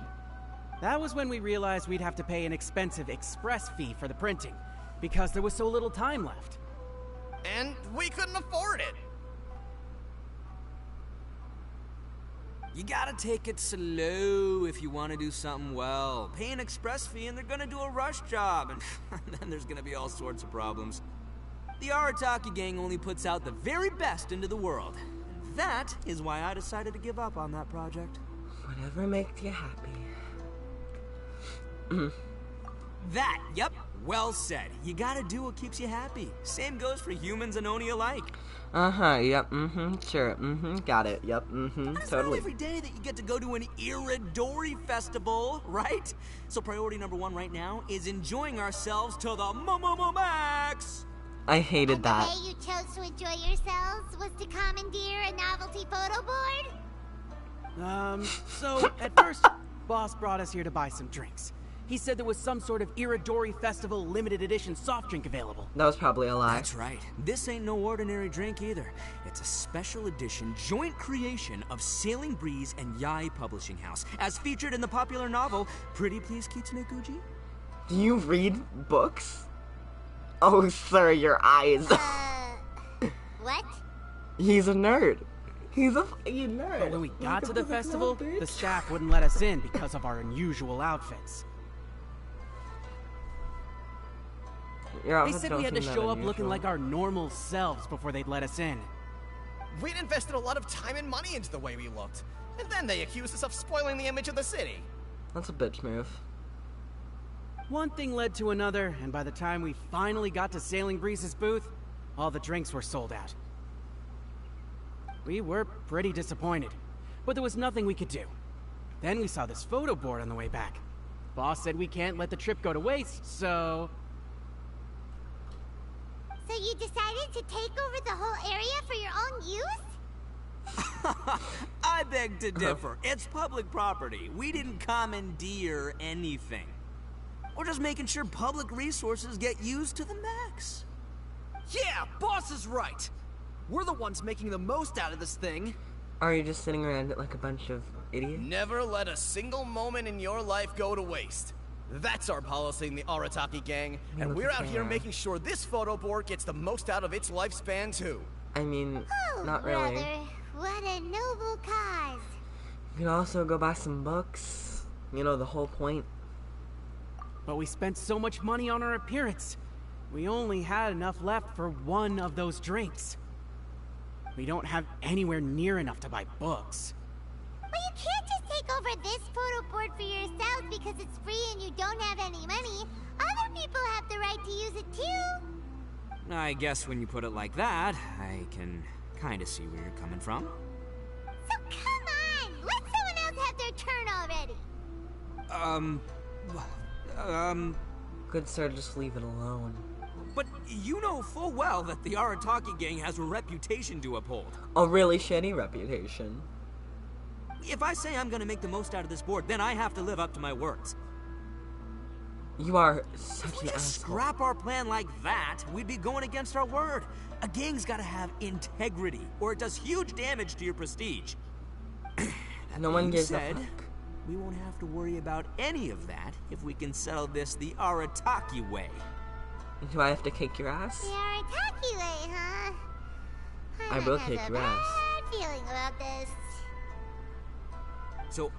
That was when we realized we'd have to pay an expensive express fee for the printing, because there was so little time left. And we couldn't afford it. You gotta take it slow if you want to do something well. Pay an express fee and they're gonna do a rush job, and then there's gonna be all sorts of problems. The Arataki gang only puts out the very best into the world. And that is why I decided to give up on that project. Whatever makes you happy. That, yep, well said. You gotta do what keeps you happy. Same goes for humans and Oni alike. Yep, sure, got it, yep, It's totally. not every day that you get to go to an Iridori festival, right? So priority number 1 right now is enjoying ourselves to the max. I hated that. The way you chose to enjoy yourselves was to commandeer a novelty photo board? So at first, Boss brought us here to buy some drinks. He said there was some sort of Iridori Festival limited edition soft drink available. That was probably a lie. That's right. This ain't no ordinary drink either. It's a special edition joint creation of Sailing Breeze and Yai Publishing House, as featured in the popular novel Pretty Please Kitsune Kuji. Do you read books? Oh, sir, your eyes. What? He's a nerd. He's a fucking nerd. But when we got to the festival, the staff wouldn't let us in because of our unusual outfits. They said we had to show up looking like our normal selves before they'd let us in. We'd invested a lot of time and money into the way we looked. And then they accused us of spoiling the image of the city. That's a bitch move. One thing led to another, and by the time we finally got to Sailing Breeze's booth, all the drinks were sold out. We were pretty disappointed, but there was nothing we could do. Then we saw this photo board on the way back. Boss said we can't let the trip go to waste, so... So you decided to take over the whole area for your own use? I beg to differ. It's public property. We didn't commandeer anything. We're just making sure public resources get used to the max. Yeah, Boss is right. We're the ones making the most out of this thing. Are you just sitting around it like a bunch of idiots? Never let a single moment in your life go to waste. That's our policy in the Arataki gang, and we're out here making sure this photo board gets the most out of its lifespan, too. I mean, Oh, not really. brother, what a noble cause. You could also go buy some books. You know, the whole point. But we spent so much money on our appearance. We only had enough left for one of those drinks. We don't have anywhere near enough to buy books. Well, you can't just take over this photo board for yourselves because it's free and you don't have any money. Other people have the right to use it too. I guess when you put it like that, I can kind of see where you're coming from. So come on, let someone else have their turn already. Good sir, just leave it alone. But you know full well that the Arataki gang has a reputation to uphold. A really shitty reputation. If I say I'm gonna make the most out of this board, then I have to live up to my words. You are such If an we just asshole. scrap our plan like that, we'd be going against our word. A gang's gotta have integrity, or it does huge damage to your prestige. No one gives a said, fuck. we won't have to worry about any of that if we can settle this the Arataki way. Do I have to kick your ass? The Arataki way, huh? I will kick your ass. Bad feeling about this. So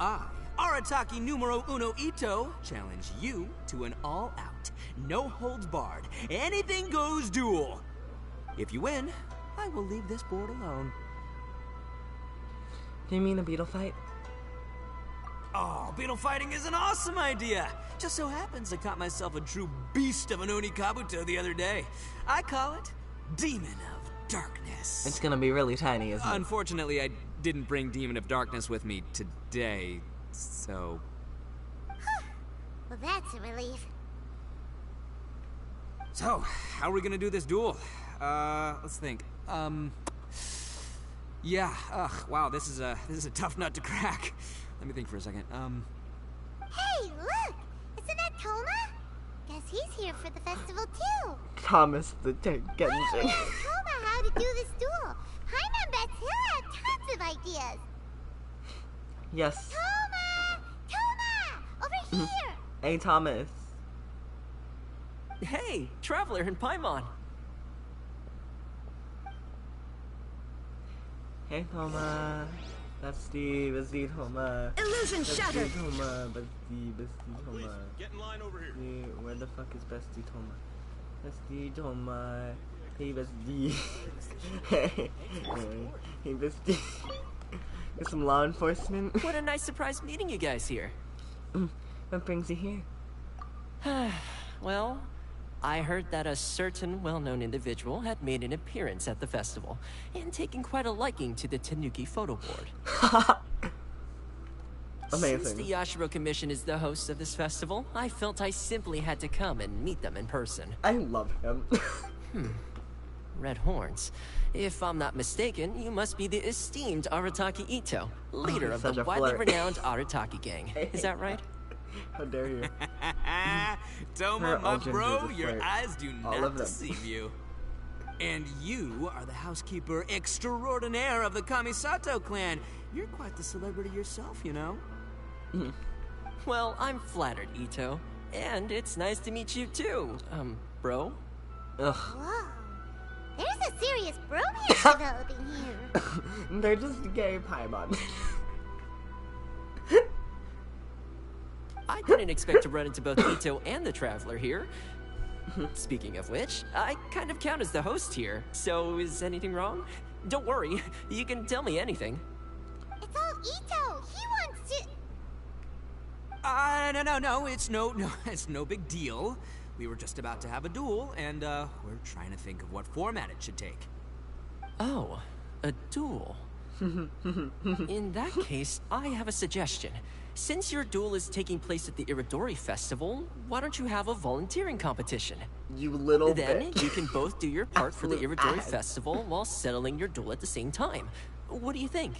Arataki numero uno Ito challenge you to an all-out, no-holds-barred, anything-goes duel. If you win, I will leave this board alone. Do you mean a beetle fight? Oh, beetle fighting is an awesome idea! Just so happens I caught myself a true beast of an Oni Kabuto the other day. I call it Demon of Darkness. It's gonna be really tiny, isn't it? Unfortunately, I didn't bring Demon of Darkness with me today, so... Well, that's a relief. So, how are we gonna do this duel? Let's think. Yeah, wow, this is a tough nut to crack. Let me think for a second. Hey, look! Isn't that Toma? Guess he's here for the festival too. Thomas the Tank Why don't Genshin. we ask Toma how to do this duel? Paimon bets he'll have tons of ideas. Yes. Toma! Toma! Over here! Hey, Thomas. Hey, Traveler and Paimon. Hey, Toma. Bestie, bestie, Toma. Illusion shattered. Bestie, Toma. Bestie, Toma. Get in line over here. Where the fuck is Bestie, Toma? Bestie, Toma. Hey, Bestie. Hey, Bestie. Get some law enforcement. What a nice surprise meeting you guys here. What brings you here? Well, I heard that a certain well-known individual had made an appearance at the festival and taken quite a liking to the Tanuki photo board. Amazing. Since the Yashiro Commission is the host of this festival, I felt I simply had to come and meet them in person. I love him. Red horns. If I'm not mistaken, you must be the esteemed Arataki Ito, leader of such the a widely flirt. renowned Arataki gang. Is that right? How dare you? Toma, Her my ultimate bro, is a your flirt. eyes do All not of them. deceive you. And you are the housekeeper extraordinaire of the Kamisato clan. You're quite the celebrity yourself, you know? Well, I'm flattered, Ito. And it's nice to meet you too, bro. Ugh. Whoa. There's a serious bromance developing here. They're just gay Paimon. I didn't expect to run into both Ito and the Traveler here. Speaking of which, I kind of count as the host here, so is anything wrong? Don't worry, you can tell me anything. It's all Ito. He wants to... No, it's no big deal. We were just about to have a duel, and, we're trying to think of what format it should take. Oh, a duel. In that case, I have a suggestion. Since your duel is taking place at the Iridori Festival, why don't you have a volunteering competition? You little Then bitch. you can both do your part for the Absolute Iridori ass. Festival while settling your duel at the same time. What do you think?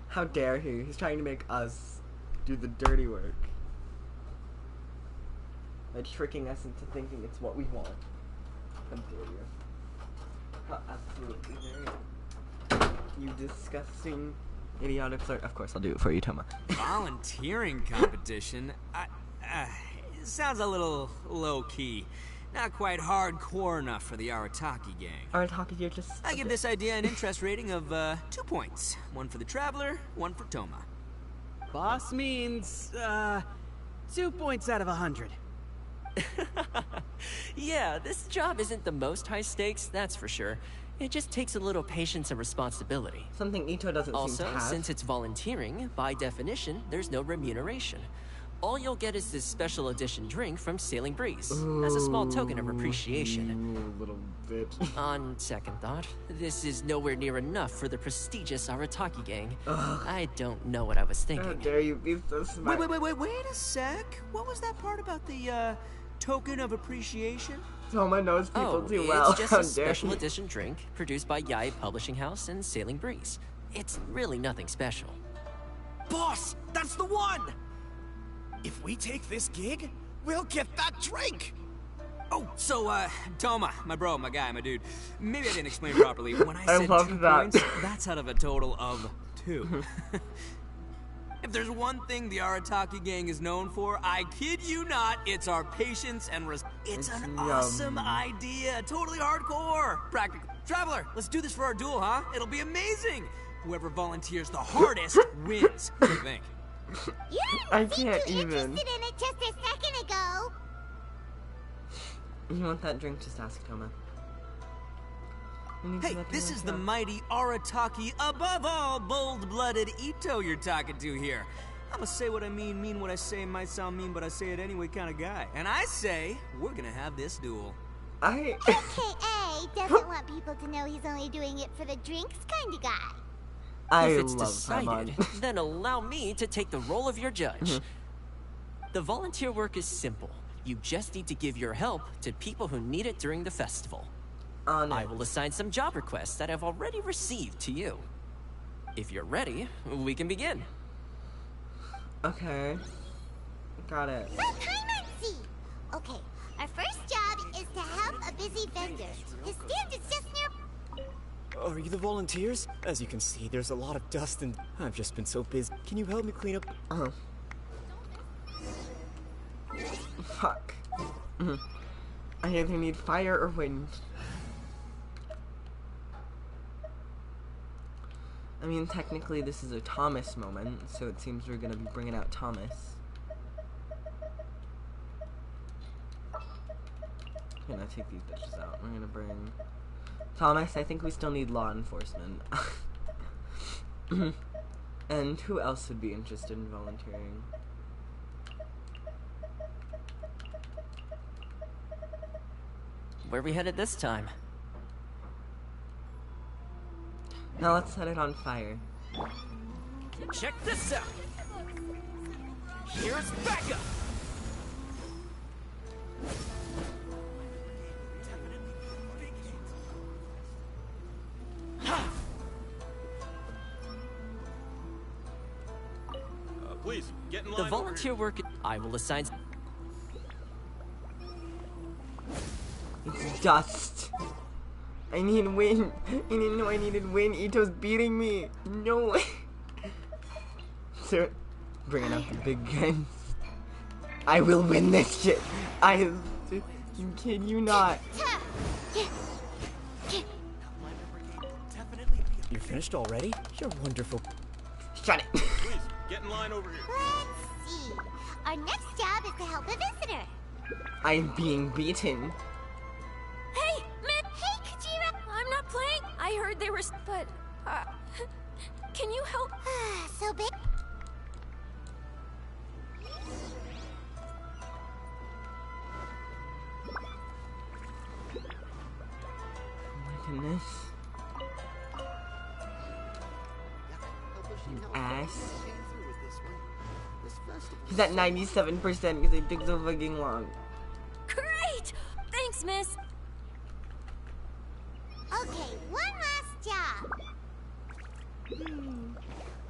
How dare he? He's trying to make us do the dirty work. By tricking us into thinking it's what we want. How dare you? How absolutely dare you? You disgusting, idiotic flirt. Of course, I'll do it for you, Toma. Volunteering competition? It sounds a little low-key. Not quite hardcore enough for the Arataki gang. Arataki, you're just... I give this idea an interest rating of, 2 points. One for the Traveler, one for Toma. Boss means, 2 points out of 100. Yeah, this job isn't the most high stakes, that's for sure. It just takes a little patience and responsibility. Something Ito doesn't seem Also, to have. since it's volunteering, by definition, there's no remuneration. All you'll get is this special edition drink from Sailing Breeze, as a small token of appreciation. You little bitch. On second thought, this is nowhere near enough for the prestigious Arataki gang. I don't know what I was How thinking. dare you be so smart? Wait a sec. What was that part about the, token of appreciation? Toma knows people Oh, too well. it's just How a dare special you. edition drink produced by Yai Publishing House and Sailing Breeze. It's really nothing special. Boss, that's the one! If we take this gig, we'll get that drink! Oh, so, Toma, my bro, my guy, my dude. Maybe I didn't explain properly. When I said love 2 that. points, that's out of a total of 2. If there's one thing the Arataki gang is known for, I kid you not, it's our patience and It's an awesome idea. Totally hardcore. Practical. Traveler, let's do this for our duel, huh? It'll be amazing. Whoever volunteers the hardest wins. What do you think? You I didn't seem can't too even. interested in it just a second ago. You want that drink? Just ask Toma. Hey, this is the mighty Arataki, above all bold-blooded Ito you're talking to here. I'ma say what I mean what I say, might sound mean, but I say it anyway kind of guy. And I say, we're gonna have this duel. AKA doesn't want people to know he's only doing it for the drinks kind of guy. If it's decided, then allow me to take the role of your judge. The volunteer work is simple. You just need to give your help to people who need it during the festival. I will assign some job requests that I've already received to you. If you're ready, we can begin. Okay. Got it. Okay, our first job is to help a busy vendor. His stand is just near. Are you the volunteers? As you can see, there's a lot of dust and I've just been so busy. Can you help me clean up? Fuck. I either need fire or wind. I mean, technically this is a Thomas moment, so it seems we're gonna be bringing out Thomas. I'm gonna take these bitches out. We're gonna bring Thomas. I think we still need law enforcement. And who else would be interested in volunteering? Where are we headed this time? Now let's set it on fire. Check this out. Here's backup. Please, get in line. The volunteer work I will assign. It's dust. I need wind. I didn't know I needed wind. Ito's beating me. No way. So, bringing out the big guns. I will win this shit. Kid you not. You're finished already? You're wonderful. Shut it. Please, get in line over here. Let's see. Our next job is to help a visitor. I'm being beaten. Hey, man! Hey, Kajira! I'm not playing! I heard they were... but... can you help? So big... Oh my goodness. You ass. He's at 97% because it took so fucking long. Great! Thanks, miss. Okay, one last job.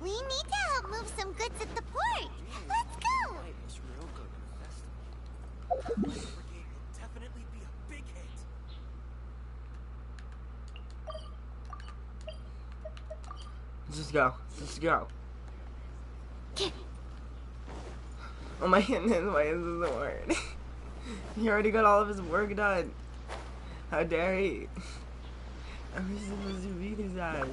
We need to help move some goods at the port. Let's go! Definitely be a big hit. Let's just go. Let's go. Oh my goodness, why is this so hard? He already got all of his work done. How dare he? Are we supposed to beat his ass?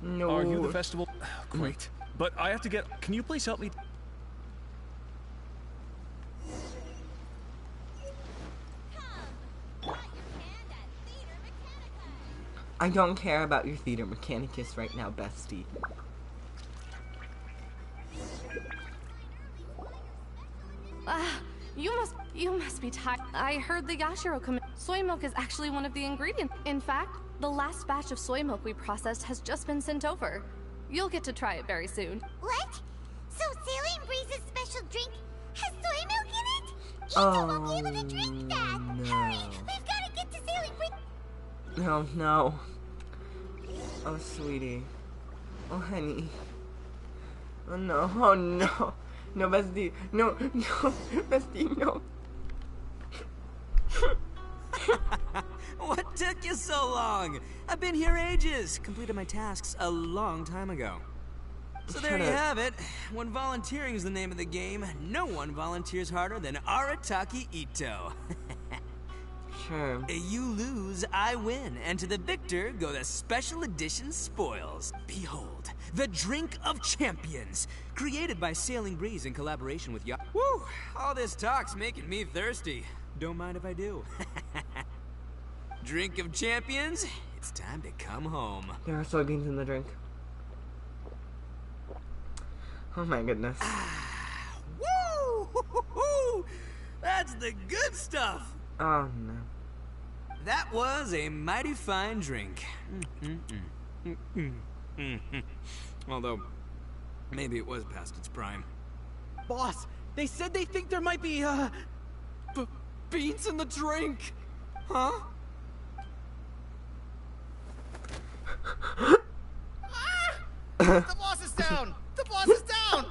No. Are you the festival? Great. But I have to get... Can you please help me? I don't care about your theater mechanicus right now, bestie. You must be tired. I heard the Yashiro soy milk is actually one of the ingredients. In fact, the last batch of soy milk we processed has just been sent over. You'll get to try it very soon. What? So Saline Breeze's special drink has soy milk in it? Ito won't be able to drink that! Hurry! We've gotta get to Saline Breeze! No, no. Oh, sweetie. Oh, honey. Oh, no. Oh, no. No, bestie. No, no. Bestie, no. What took you so long? I've been here ages. Completed my tasks a long time ago. So there you have it. When volunteering is the name of the game, no one volunteers harder than Arataki Ito. Sure. You lose, I win, and to the victor go the special edition spoils. Behold, the Drink of Champions, created by Sailing Breeze in collaboration with Yacht. Woo! All this talk's making me thirsty. Don't mind if I do. Drink of Champions, it's time to come home. There are soybeans in the drink. Oh my goodness. Woo! That's the good stuff. Oh no. That was a mighty fine drink. Although, maybe it was past its prime. Boss, they said they think there might be, beans in the drink. Huh? The boss is down! The boss is down!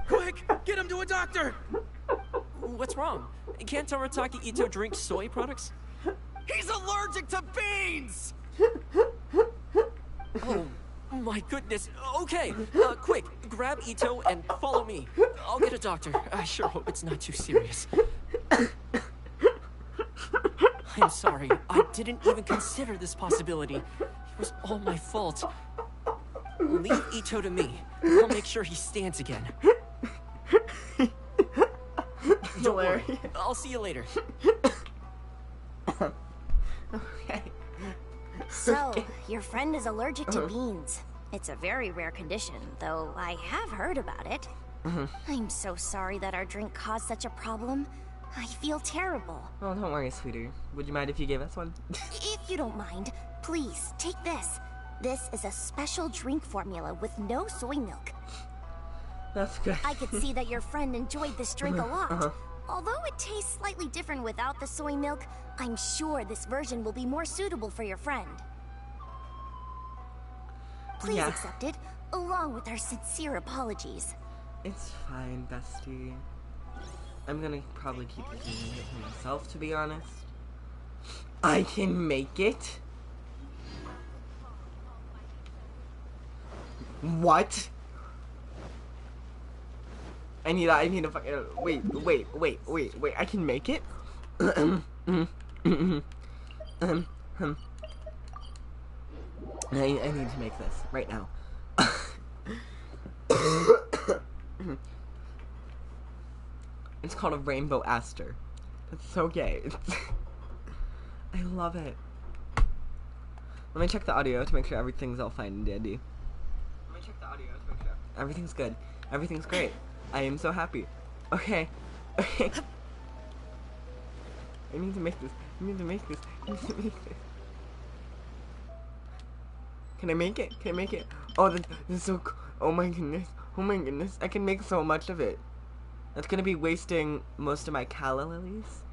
Quick, get him to a doctor! What's wrong? Can't Arataki Ito drink soy products? He's allergic to beans! Oh, my goodness. Okay, quick, grab Ito and follow me. I'll get a doctor. I sure hope it's not too serious. I'm sorry. I didn't even consider this possibility. It was all my fault. Leave Ito to me. I'll make sure he stands again. Don't worry. I'll see you later. Okay. So, your friend is allergic to beans. It's a very rare condition, though I have heard about it. I'm so sorry that our drink caused such a problem. I feel terrible. Oh, don't worry, sweetie. Would you mind if you gave us one? If you don't mind, please, take this. This is a special drink formula with no soy milk. That's good. I could see that your friend enjoyed this drink a lot. Although it tastes slightly different without the soy milk, I'm sure this version will be more suitable for your friend. Please accept it, along with our sincere apologies. It's fine, bestie. I'm gonna probably keep this it for myself, to be honest. I can make it? What? I need a fucking, wait, I can make it? I need to make this right now. It's called a rainbow aster. That's so gay. I love it. Let me check the audio to make sure everything's all fine and dandy. Everything's good. Everything's great. I am so happy. Okay. Okay. I need to make this. I need to make this. I need to make this. Can I make it? Can I make it? Oh, this is so cool. Oh my goodness. Oh my goodness. I can make so much of it. That's gonna be wasting most of my calories.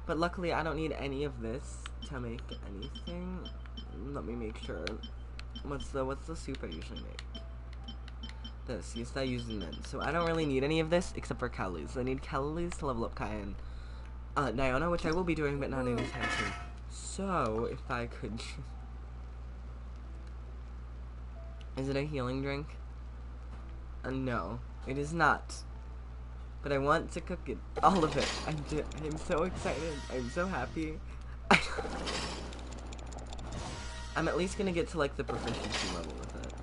But luckily, I don't need any of this to make anything. Let me make sure. What's the soup I usually make? This. Yes, I use it. So I don't really need any of this except for calories. I need calories to level up Kai and Nyona, which I will be doing, but not anytime soon. So if I could. Is it a healing drink? No, it is not. But I want to cook it. All of it. I'm so excited. I'm so happy. I'm at least gonna get to like the proficiency level with it.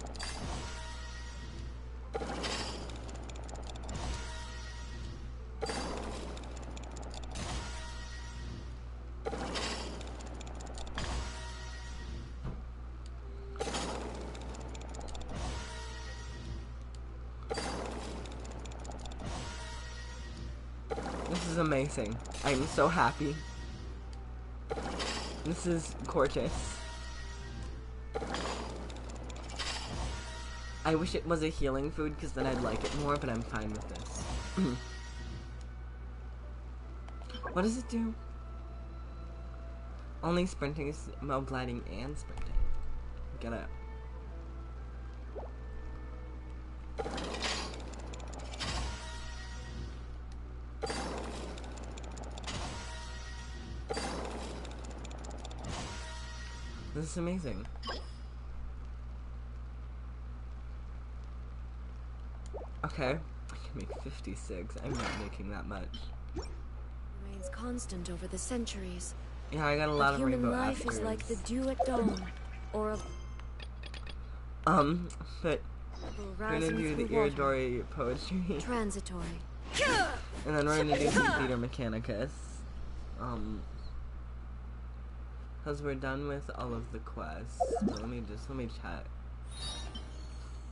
This is amazing. I'm so happy. This is gorgeous. I wish it was a healing food because then I'd like it more, but I'm fine with this. What does it do? Only sprinting is gliding and sprinting. Get it. This is amazing. Okay, I can make 56. I'm not making that much. remains constant over the centuries. Yeah, I got a lot of human rainbow life is like the dew at dawn, or a but we're gonna do the Iridori poetry. Transitory. And then we're gonna do some Theater Mechanicus. Because we're done with all of the quests. But let me check.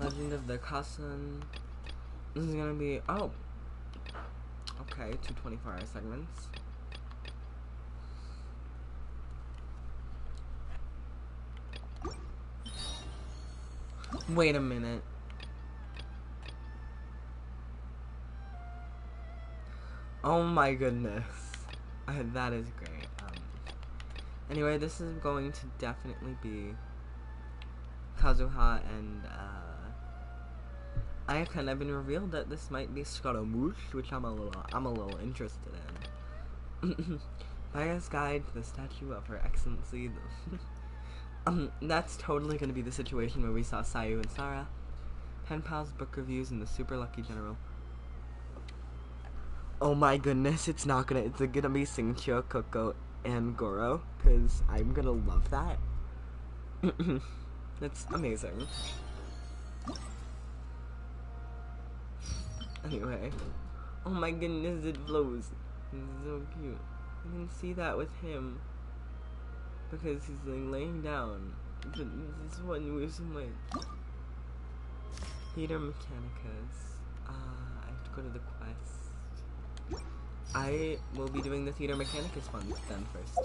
Legend of the Kasun. This is gonna be, oh. Okay, 2 24-hour segments. Wait a minute. Oh my goodness. That is great. Anyway, this is going to definitely be Kazuha and Ayaka. I've been revealed that this might be Scaramouche, which I'm a little interested in. Aya's Guide to the Statue of Her Excellency. That's totally gonna be the situation where we saw Sayu and Sarah. Pen Pal's book reviews and the Super Lucky General. Oh my goodness, it's gonna be Singchio, Koko, and Goro, because I'm gonna love that. That's amazing. Anyway. Oh my goodness, it flows. It's so cute. You can see that with him. Because he's like laying down. But this one was my Theater Mechanicus. I have to go to the quest. I will be doing the Theater Mechanicus one then first.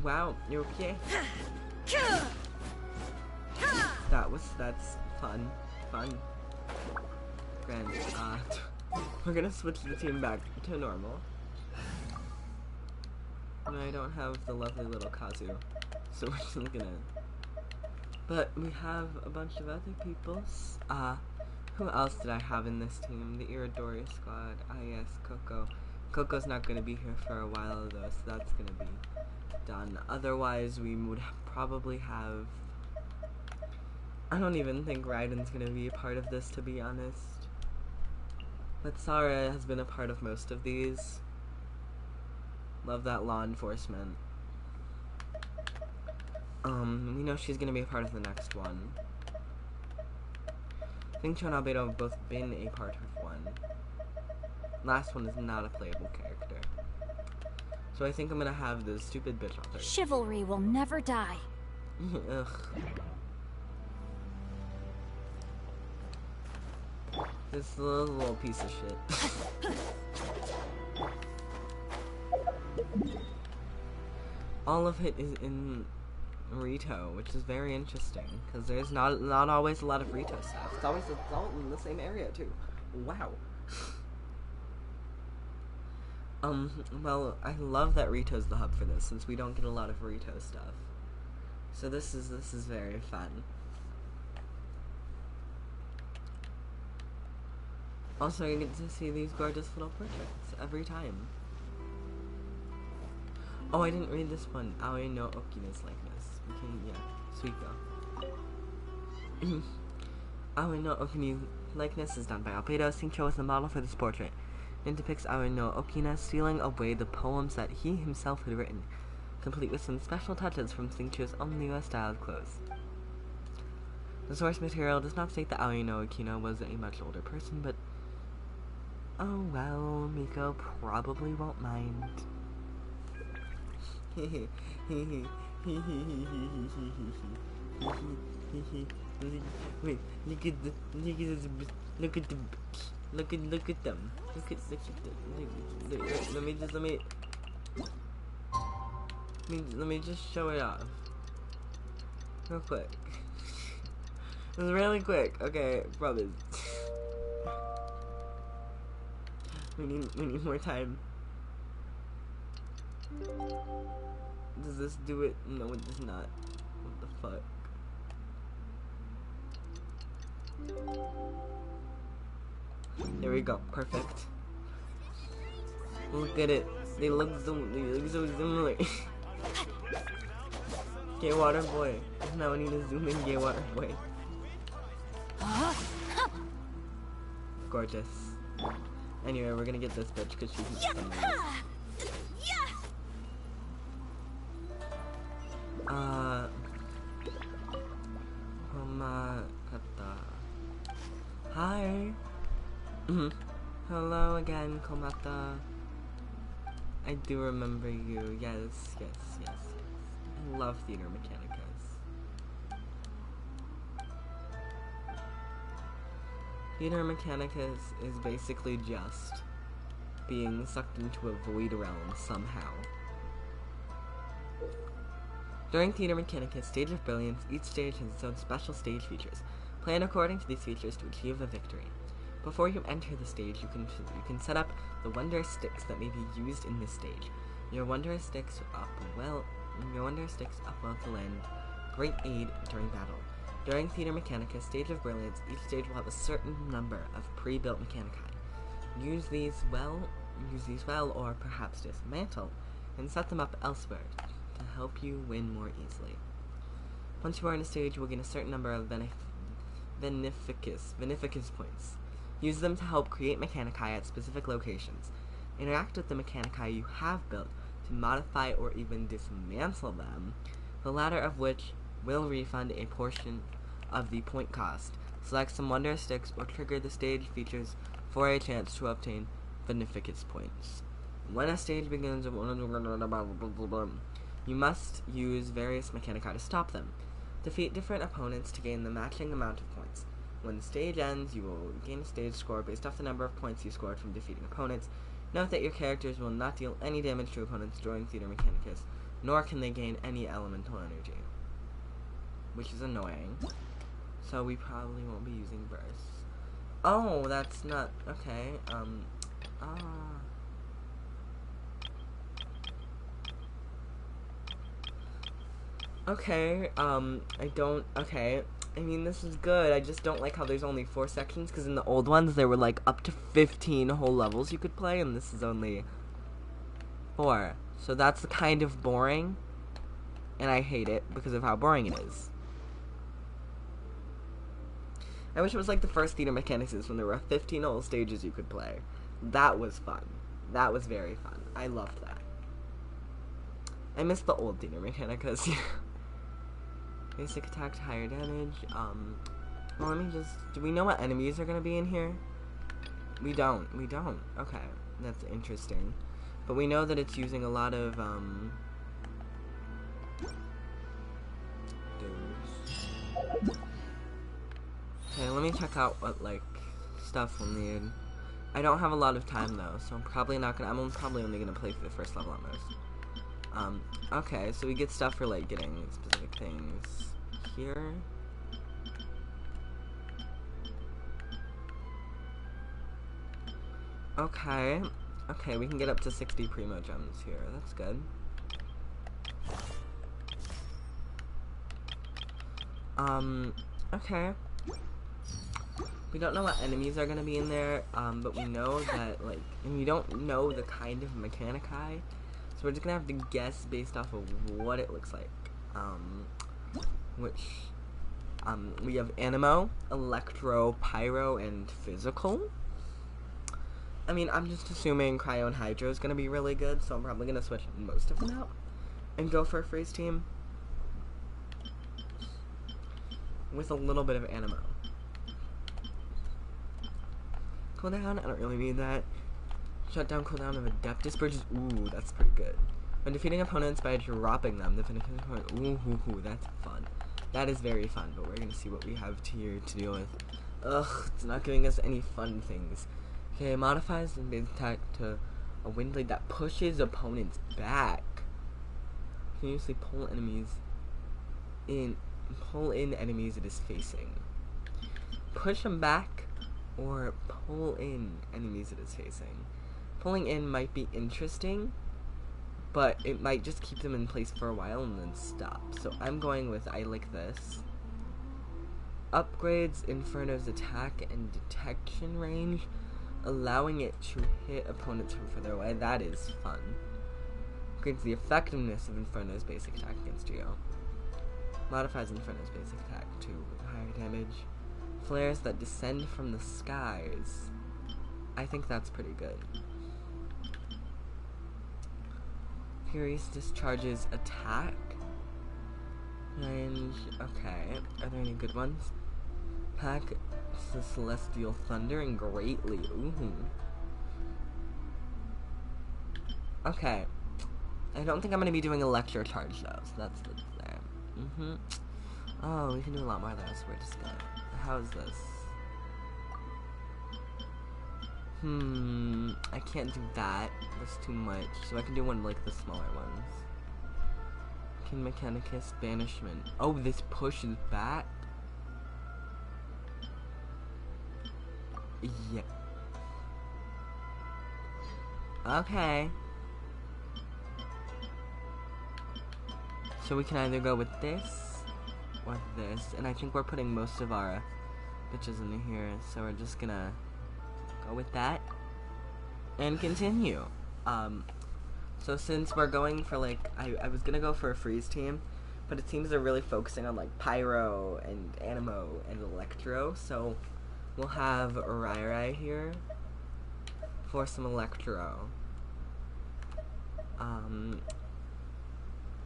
Wow, you okay? That's fun. Grand. We're gonna switch the team back to normal. And I don't have the lovely little Kazu. So we're just gonna... But we have a bunch of other peoples. Who else did I have in this team? The Iridori squad. Yes, Coco. Coco's not gonna be here for a while though, so that's gonna be done. Otherwise, we would probably have... I don't even think Raiden's gonna be a part of this, to be honest. But Sarah has been a part of most of these. Love that law enforcement. We know she's gonna be a part of the next one. I think Cho and Albedo have both been a part of one. Last one is not a playable character. So I think I'm gonna have the stupid bitch author. Chivalry will never die. Ugh. This little piece of shit. All of it is in Rito, which is very interesting, because there's not always a lot of Rito stuff. It's all in the same area too. Wow. Well, I love that Rito's the hub for this, since we don't get a lot of Rito stuff. So this is very fun. Also, you get to see these gorgeous little portraits every time. Oh, I didn't read this one. Aoi no Okina's likeness. Okay, yeah, Suiko. Aoi no Okina's likeness is done by Albedo. Singcho is the model for this portrait. It depicts Aoi no Okina stealing away the poems that he himself had written, complete with some special touches from Singcho's own Niwa-styled clothes. The source material does not state that Aoi no Okina was a much older person, but oh well, Miko probably won't mind. Wait, look at them. Let me just show it off. Real quick. It was really quick. Okay, brothers. We need more time. Does this do it? No, it does not. What the fuck? There we go. Perfect. Look at it. They look so similar. Gay Water Boy. Now I need to zoom in Gay Water Boy. Gorgeous. Anyway, we're gonna get this bitch because she's fun. Hi. Hello again, Komata. I do remember you. Yes. I love Theater Mechanicus. Theater Mechanicus is basically just being sucked into a void realm somehow. During Theater Mechanicus Stage of Brilliance, each stage has its own special stage features. Plan according to these features to achieve a victory. Before you enter the stage, you can set up the Wonder Sticks that may be used in this stage. Your Wonder Sticks up well to lend great aid during battle. During Theater Mechanicus Stage of Brilliance, each stage will have a certain number of pre-built mechanici. Use these well, or perhaps dismantle, and set them up elsewhere to help you win more easily. Once you are in a stage, you will gain a certain number of Beneficus points. Use them to help create mechanici at specific locations. Interact with the mechanici you have built to modify or even dismantle them, the latter of which will refund a portion of the point cost. Select some Wonder Sticks or trigger the stage features for a chance to obtain Beneficus points. When a stage begins, you must use various mechanici to stop them. Defeat different opponents to gain the matching amount of points. When the stage ends, you will gain a stage score based off the number of points you scored from defeating opponents. Note that your characters will not deal any damage to opponents during Theater Mechanicus, nor can they gain any elemental energy, which is annoying. So we probably won't be using bursts. Oh, that's not okay. Okay, okay. I mean, this is good. I just don't like how there's only 4 sections, because in the old ones, there were, like, up to 15 whole levels you could play, and this is only 4. So that's kind of boring, and I hate it because of how boring it is. I wish it was like the first Theater Mechanicus when there were 15 whole stages you could play. That was fun. That was very fun. I loved that. I miss the old Theater Mechanicus. Basic attack to higher damage. Well, let me just... Do we know what enemies are going to be in here? We don't. Okay. That's interesting. But we know that it's using a lot of, Okay, let me check out what, like, stuff we'll need. I don't have a lot of time, though, so I'm probably only gonna play through the first level at most. Okay, so we get stuff for, like, getting specific things here. Okay, we can get up to 60 Primo Gems here, that's good. Okay. We don't know what enemies are gonna be in there, but we know that, like, and we don't know the kind of mechanici, so we're just gonna have to guess based off of what it looks like. We have Animo, Electro, Pyro, and Physical. I mean, I'm just assuming Cryo and Hydro is gonna be really good, so I'm probably gonna switch most of them out and go for a freeze team with a little bit of Animo. Cooldown, I don't really need that. Shutdown cooldown of Adeptus Bridges. Ooh, that's pretty good. When defeating opponents by dropping them, the finishing point. Ooh, that's fun. That is very fun, but we're gonna see what we have here to deal with. Ugh, it's not giving us any fun things. Okay, modifies the base attack to a wind blade that pushes opponents back. Continuously pull in enemies it is facing. Push them back or pull in enemies it is facing. Pulling in might be interesting, but it might just keep them in place for a while and then stop. So I'm going with I like this. Upgrades Inferno's attack and detection range, allowing it to hit opponents from further away. That is fun. Upgrades the effectiveness of Inferno's basic attack against you. Modifies Inferno's basic attack to higher damage. Flares that descend from the skies. I think that's pretty good. Furious discharges attack. Range, okay. Are there any good ones? Pack the Celestial Thunder and greatly. Ooh. Okay. I don't think I'm gonna be doing Electro Charge though, so that's the there. Oh, we can do a lot more though, so we're just gonna. How is this? I can't do that. That's too much. So I can do one like the smaller ones. Can Mechanicus Banishment. Oh, this pushes back? Yeah. Okay. So we can either go with this or this. And I think we're putting most of our bitches in here. So we're just gonna go with that and continue. So since we're going for like, I was gonna go for a freeze team, but it seems they're really focusing on like Pyro and Animo and Electro, so we'll have Rai here for some Electro.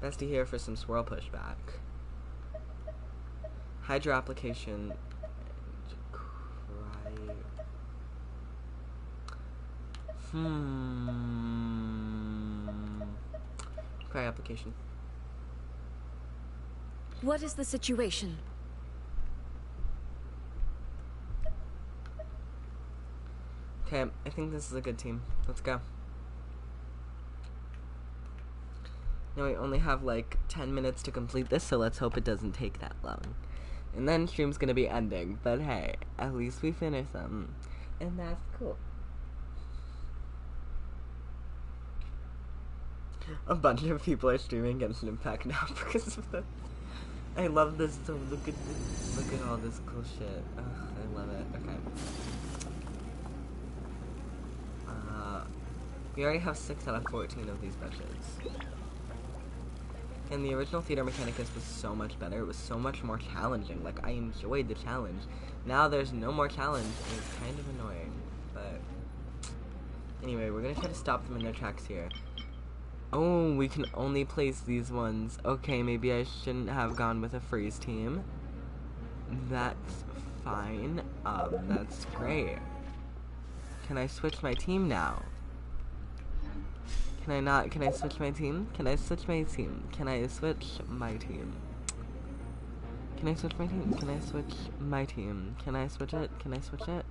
Bestie here for some Swirl Pushback. Hydro Application. Cry Application. What is the situation? Okay, I think this is a good team. Let's go. Now we only have like 10 minutes to complete this, so let's hope it doesn't take that long. And then stream's gonna be ending, but hey, at least we finished them. And that's cool. A bunch of people are streaming Genshin Impact now because of this. I love this, so look at this. Look at all this cool shit. Ugh, I love it. Okay. We already have 6 out of 14 of these badges. And the original Theater Mechanicus was so much better. It was so much more challenging. Like, I enjoyed the challenge. Now there's no more challenge, and it's kind of annoying. But anyway, we're gonna try to stop them in their tracks here. Oh, we can only place these ones. Okay, maybe I shouldn't have gone with a freeze team. That's fine. That's great. Can I switch my team now? Can I not? Can I switch my team? Can I switch my team? Can I switch my team? Can I switch my team? Can I switch my team? Can I switch it? Can I switch it?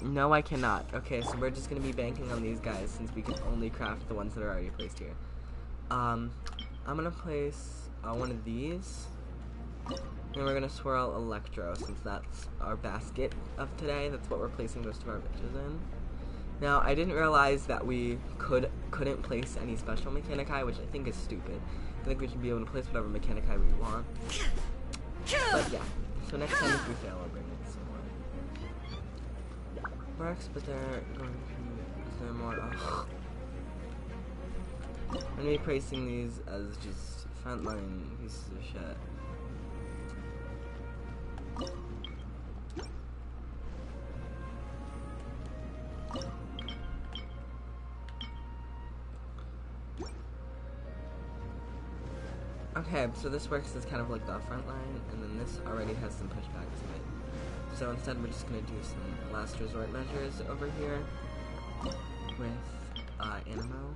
No, I cannot. Okay, so we're just gonna be banking on these guys since we can only craft the ones that are already placed here. I'm gonna place one of these. And we're gonna swirl Electro since that's our basket of today. That's what we're placing most of our bitches in. Now, I didn't realize that we couldn't place any special Mechanici, which I think is stupid. I think we should be able to place whatever Mechanici we want. But yeah, so next time if we fail, I'll bring in some more. Works, but they're going to... Is there more? Oh. I'm gonna be placing these as just frontline pieces of shit. Okay, so this works as kind of like the front line, and then this already has some pushback to it. So instead we're just going to do some last resort measures over here with Animo.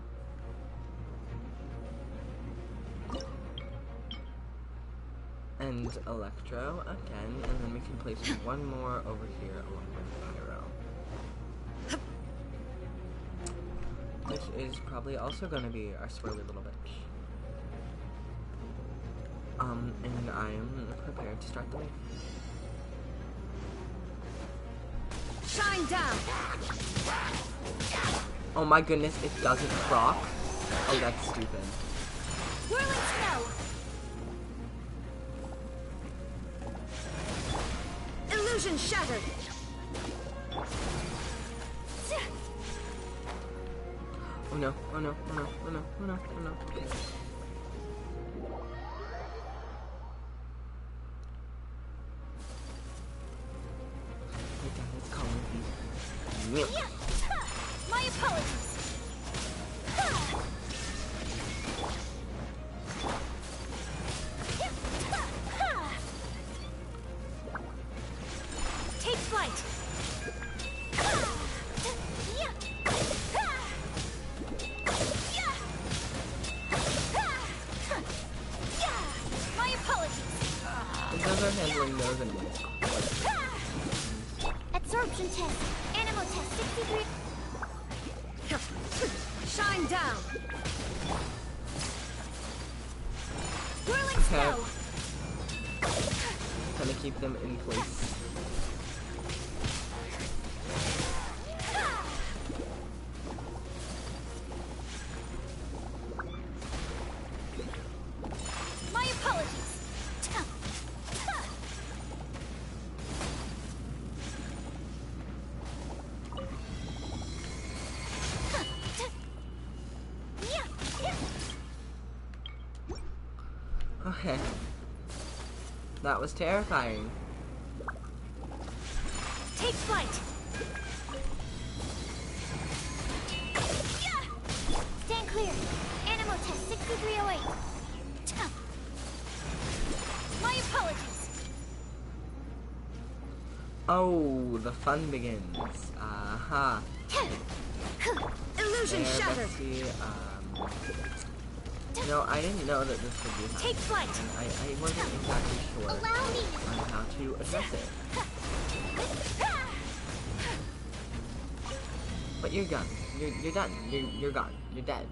And Electro again, and then we can place one more over here along with Pyro. Which is probably also going to be our swirly little bitch. And I am prepared to start the wave. Shine down! Oh my goodness, it doesn't proc? Oh, that's stupid. Whirling spell! Illusion shattered! Oh no, oh no, oh no, oh no, oh no, oh no. Okay. My apologies. Take flight. My apologies. You guys are handling those enemies. Absorption test. Animal test 63. Shine down. Whirling Okay. snow. Trying to keep them in place. My apologies. Okay. That was terrifying. Take flight. Stand clear. Animal test 6308. My apologies. Oh, the fun begins. Aha. Illusion There, shattered. let's see, no, I didn't know that this would be happening. Take flight. And I wasn't exactly sure Allow me. on how to address it. But you're done. You're done. You're gone. You're dead.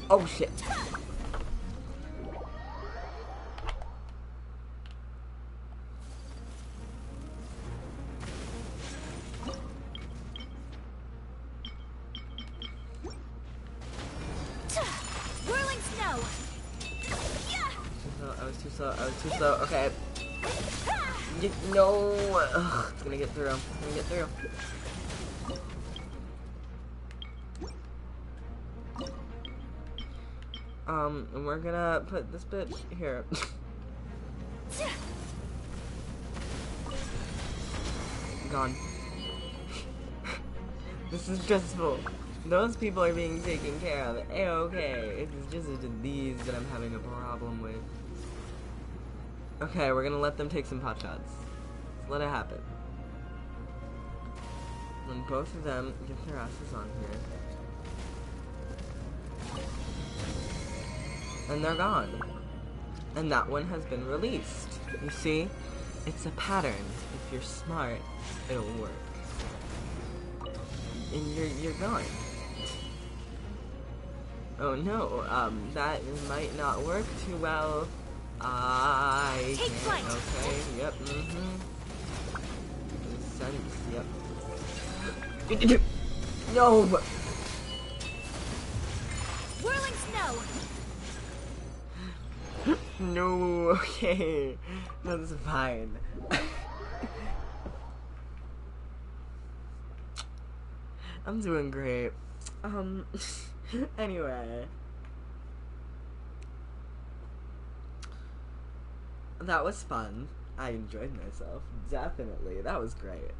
Oh shit. Whirling snow. I was too slow. I was too slow. Okay. No. Ugh, it's gonna get through. It's gonna get through. And we're gonna put this bitch here. Gone. This is stressful. Those people are being taken care of. A-okay. It's just these that I'm having a problem with. Okay, we're gonna let them take some pot shots. Let's let it happen. When both of them get their asses on here. And they're gone. And that one has been released. You see? It's a pattern. If you're smart, it'll work. And you're gone. Oh no, that might not work too well. Take flight. Okay, yep, Sense, yep. No! Whirling snow. No, okay. That's fine. I'm doing great. Anyway. That was fun. I enjoyed myself. Definitely. That was great.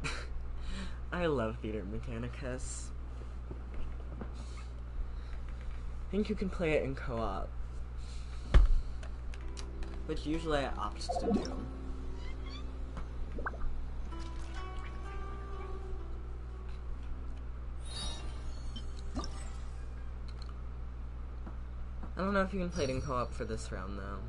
I love Theater Mechanicus. I think you can play it in co-op. Which usually I opt to do. I don't know if you can play it in co-op for this round, though.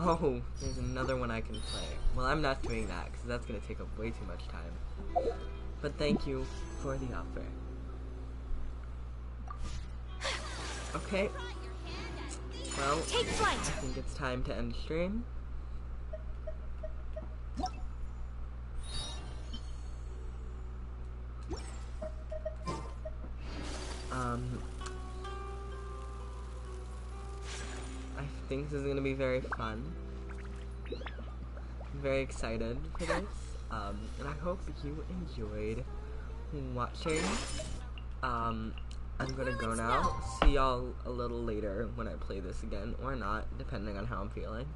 Oh, there's another one I can play. Well, I'm not doing that, because that's going to take up way too much time. But thank you for the offer. Okay. Well, Take flight. I think it's time to end stream. I think this is gonna be very fun. I'm very excited for this. And I hope that you enjoyed watching. I'm gonna go now. See y'all a little later when I play this again, or not, depending on how I'm feeling.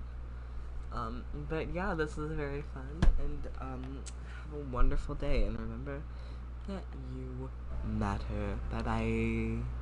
But yeah, this was very fun, and have a wonderful day, and remember that you matter. Bye bye.